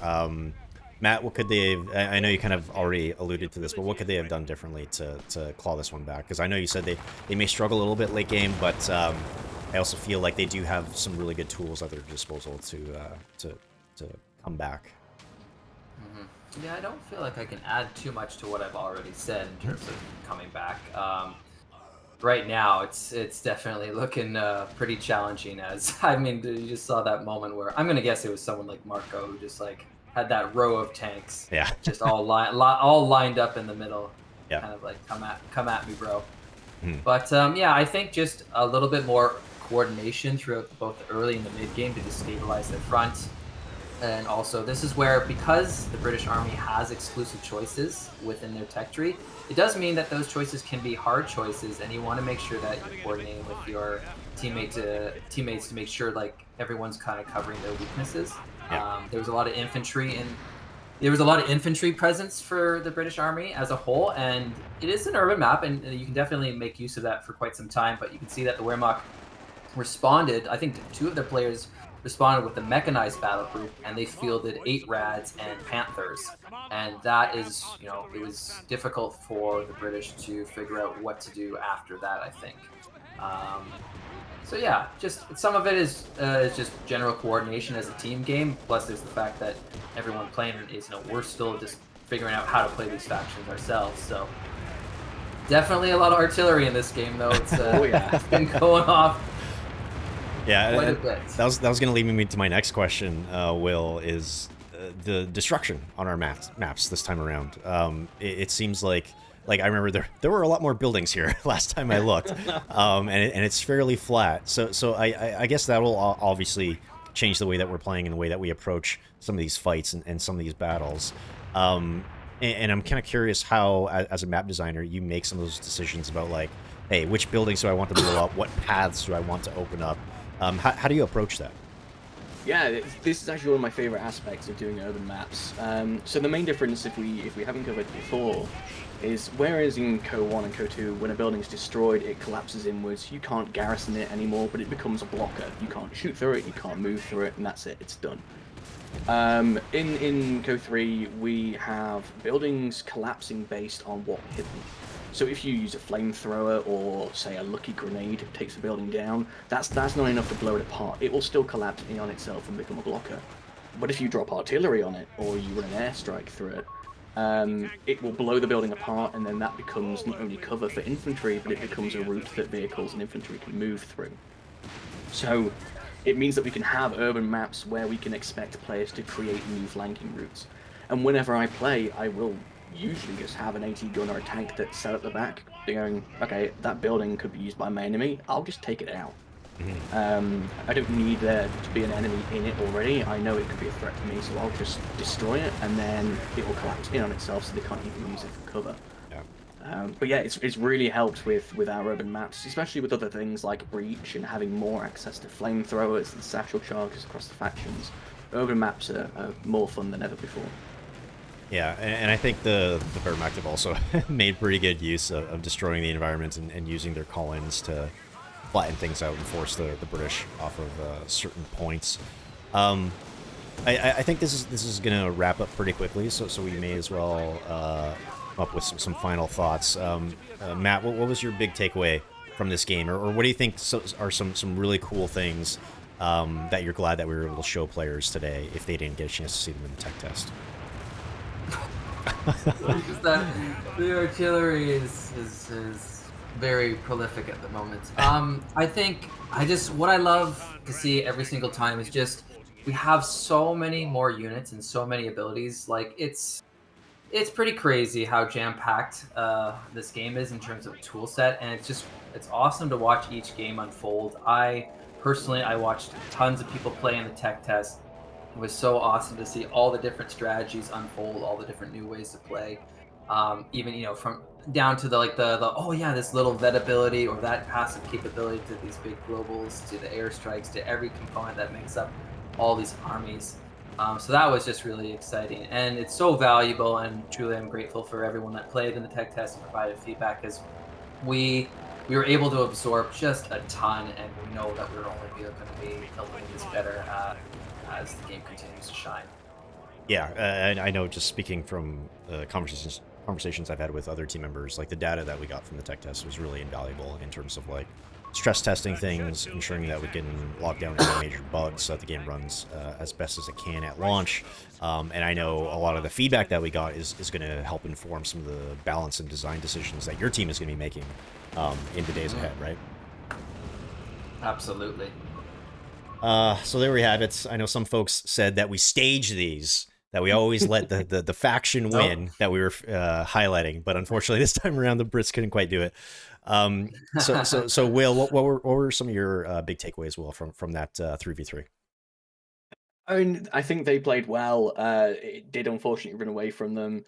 A: Matt, what could they have, I know you kind of already alluded to this, but what could they have done differently to claw this one back? Because I know you said they may struggle a little bit late game, but I also feel like they do have some really good tools at their disposal to come back.
B: Yeah, I don't feel like I can add too much to what I've already said in terms of coming back. Right now, it's definitely looking pretty challenging. You just saw that moment where I'm going to guess it was someone like Marco who just had that row of tanks,
A: yeah,
B: just all lined up in the middle,
A: yeah,
B: kind of like come at me, bro. But yeah, I think just a little bit more coordination throughout both the early and the mid game to just stabilize their front. And also, this is where, because the British Army has exclusive choices within their tech tree, it does mean that those choices can be hard choices, and you want to make sure that you're coordinating with your teammates to make sure everyone's kind of covering their weaknesses.
A: Yeah.
B: There was a lot of infantry there was a lot of infantry presence for the British Army as a whole, and it is an urban map, and you can definitely make use of that for quite some time. But you can see that the Wehrmacht responded. I think 2 of their players responded with the mechanized battle group, and they fielded 8 Rads and Panthers, and that is, it was difficult for the British to figure out what to do after that, I think. So yeah, just some of it is just general coordination as a team game. Plus, there's the fact that everyone playing is, we're still just figuring out how to play these factions ourselves. So definitely a lot of artillery in this game, though. It's it's been going off.
A: Yeah,
B: quite a bit.
A: That was going to lead me to my next question. Will, is the destruction on our maps this time around. It seems like I remember there were a lot more buildings here last time I looked, and it's fairly flat. So I guess that will obviously change the way that we're playing and the way that we approach some of these fights and some of these battles. And I'm kind of curious how, as a map designer, you make some of those decisions about like, hey, which buildings do I want to blow up? What paths do I want to open up? How do you approach that?
C: Yeah, this is actually one of my favorite aspects of doing urban maps. So the main difference, if we haven't covered before, is whereas in Co 1 and Co 2, when a building's destroyed, it collapses inwards. You can't garrison it anymore, but it becomes a blocker. You can't shoot through it, you can't move through it, and that's it. It's done. In Co 3, we have buildings collapsing based on what hit them. So if you use a flamethrower or, say, a lucky grenade takes the building down, that's not enough to blow it apart. It will still collapse in on itself and become a blocker. But if you drop artillery on it, or you run an airstrike through it will blow the building apart, and then that becomes not only cover for infantry, but it becomes a route that vehicles and infantry can move through. So it means that we can have urban maps where we can expect players to create new flanking routes. And whenever I play, I will usually just have an AT gun or a tank that's set at the back, going, okay, that building could be used by my enemy, I'll just take it out. I don't need there to be an enemy in it already. I know it could be a threat to me, so I'll just destroy it, and then it will collapse in on itself, so they can't even use it for cover. But yeah, it's really helped with our urban maps, especially with other things like Breach and having more access to flamethrowers and satchel charges across the factions. Urban maps are more fun than ever before.
A: Yeah, and I think the Wehrmacht have also made pretty good use of destroying the environment and using their call-ins to flatten things out and force the British off of certain points. I think this is going to wrap up pretty quickly, so we may as well come up with some final thoughts. Matt, what was your big takeaway from this game, or what do you think are some really cool things that you're glad that we were able to show players today if they didn't get a chance to see them in the tech test?
B: The artillery is very prolific at the moment. I think what I love to see every single time is just we have so many more units and so many abilities. Like it's pretty crazy how jam-packed this game is in terms of tool set, and it's awesome to watch each game unfold. I watched tons of people play in the tech test. It was so awesome to see all the different strategies unfold, all the different new ways to play. Even from down to this little vet ability or that passive capability to these big globals, to the airstrikes, to every component that makes up all these armies. So that was just really exciting, and it's so valuable. And truly, I'm grateful for everyone that played in the tech test and provided feedback, because we were able to absorb just a ton, and we know that we're only going to be a little bit better as the game continues to shine.
A: Yeah, and I know, just speaking from conversations I've had with other team members, like the data that we got from the tech test was really invaluable in terms of like stress testing things, ensuring that we can lock down any major bugs so that the game runs as best as it can at launch. And I know a lot of the feedback that we got is going to help inform some of the balance and design decisions that your team is going to be making in the days ahead, right?
B: Absolutely.
A: So there we have it. I know some folks said that we stage these, that we always let the faction win that we were highlighting, but unfortunately this time around the Brits couldn't quite do it. So Will, what were some of your big takeaways, Will, from that 3v3?
C: I mean, I think they played well. It did unfortunately run away from them.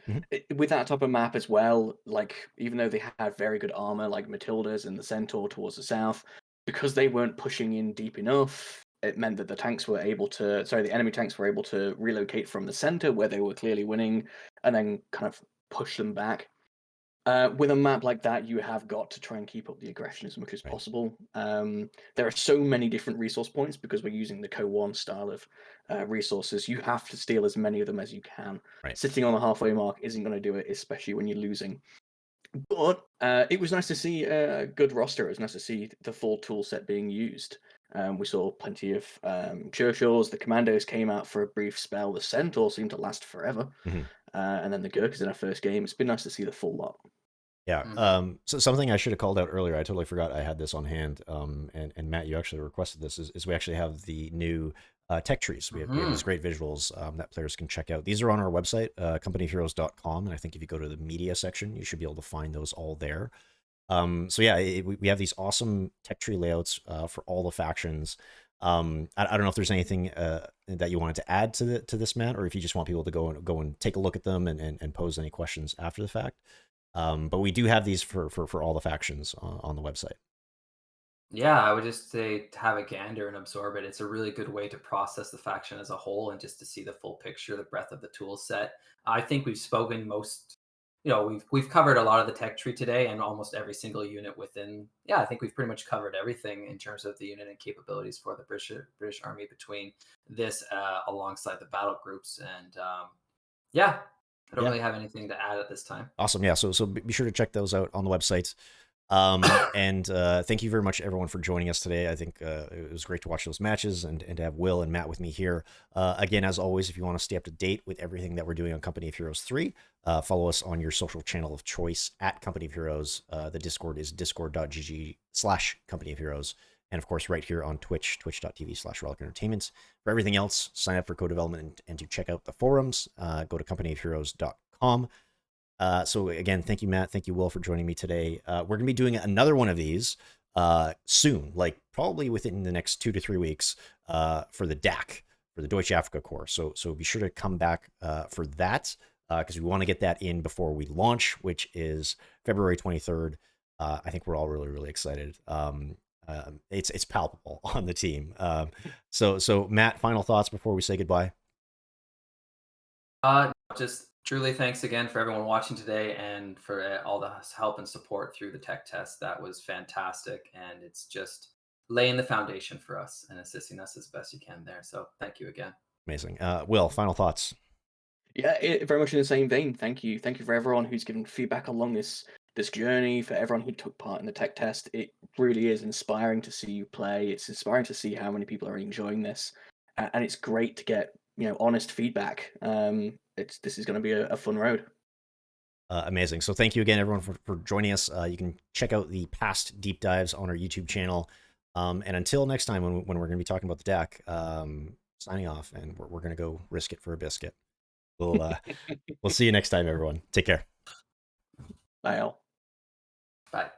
C: With that type of map as well, like, even though they had very good armor, like Matildas and the Centaur towards the south, because they weren't pushing in deep enough, it meant that the enemy tanks were able to relocate from the center where they were clearly winning, and then kind of push them back. With a map like that, you have got to try and keep up the aggression as much as possible. There are so many different resource points because we're using the Co-1 style of resources. You have to steal as many of them as you can.
A: Right.
C: Sitting on the halfway mark isn't going to do it, especially when you're losing. But it was nice to see a good roster. It was nice to see the full tool set being used. We saw plenty of Churchills. The Commandos came out for a brief spell. The Centaur seemed to last forever. And then the Gurkhas in our first game. It's been nice to see the full lot.
A: Yeah. So something I should have called out earlier, I totally forgot I had this on hand. And Matt, you actually requested this, is we actually have the new tech trees. We have these great visuals that players can check out. These are on our website, companyofheroes.com, and I think if you go to the media section, you should be able to find those all there. So yeah, we have these awesome tech tree layouts for all the factions. I don't know if there's anything that you wanted to add to this, Matt, or if you just want people to go and take a look at them and pose any questions after the fact. But we do have these for all the factions on the website.
B: Yeah, I would just say to have a gander and absorb it. It's a really good way to process the faction as a whole and just to see the full picture, the breadth of the tool set. I think we've spoken we've covered a lot of the tech tree today and almost every single unit within. Yeah, I think we've pretty much covered everything in terms of the unit and capabilities for the British Army between this alongside the battle groups. And yeah, I don't really have anything to add at this time.
A: Awesome. Yeah. So be sure to check those out on the website. And thank you very much, everyone, for joining us today. I think it was great to watch those matches and to have Will and Matt with me here. Again, as always, if you want to stay up to date with everything that we're doing on Company of Heroes 3, follow us on your social channel of choice at Company of Heroes. The Discord is discord.gg/Company of Heroes. And of course, right here on Twitch, twitch.tv/Relic Entertainment. For everything else, sign up for co-development and to check out the forums, go to companyofheroes.com. So again, thank you, Matt. Thank you, Will, for joining me today. We're going to be doing another one of these soon, like probably within the next 2 to 3 weeks for the DAC, for the Deutsche Afrika Corps. So be sure to come back for that because we want to get that in before we launch, which is February 23rd. I think we're all really, really excited. It's palpable on the team. So Matt, final thoughts before we say goodbye?
B: Just truly thanks again for everyone watching today and for all the help and support through the tech test. That was fantastic. And it's just laying the foundation for us and assisting us as best you can there. So thank you again.
A: Amazing. Will, final thoughts?
C: Yeah, very much in the same vein. Thank you for everyone who's given feedback along this journey, for everyone who took part in the tech test. It really is inspiring to see you play. It's inspiring to see how many people are enjoying this, and it's great to get honest feedback. This is going to be a fun road.
A: Amazing. So thank you again, everyone, for joining us. You can check out the past deep dives on our YouTube channel. And until next time, when we're going to be talking about the deck, signing off, and we're going to go risk it for a biscuit. We'll see you next time, everyone. Take care.
C: Bye all.
B: Bye.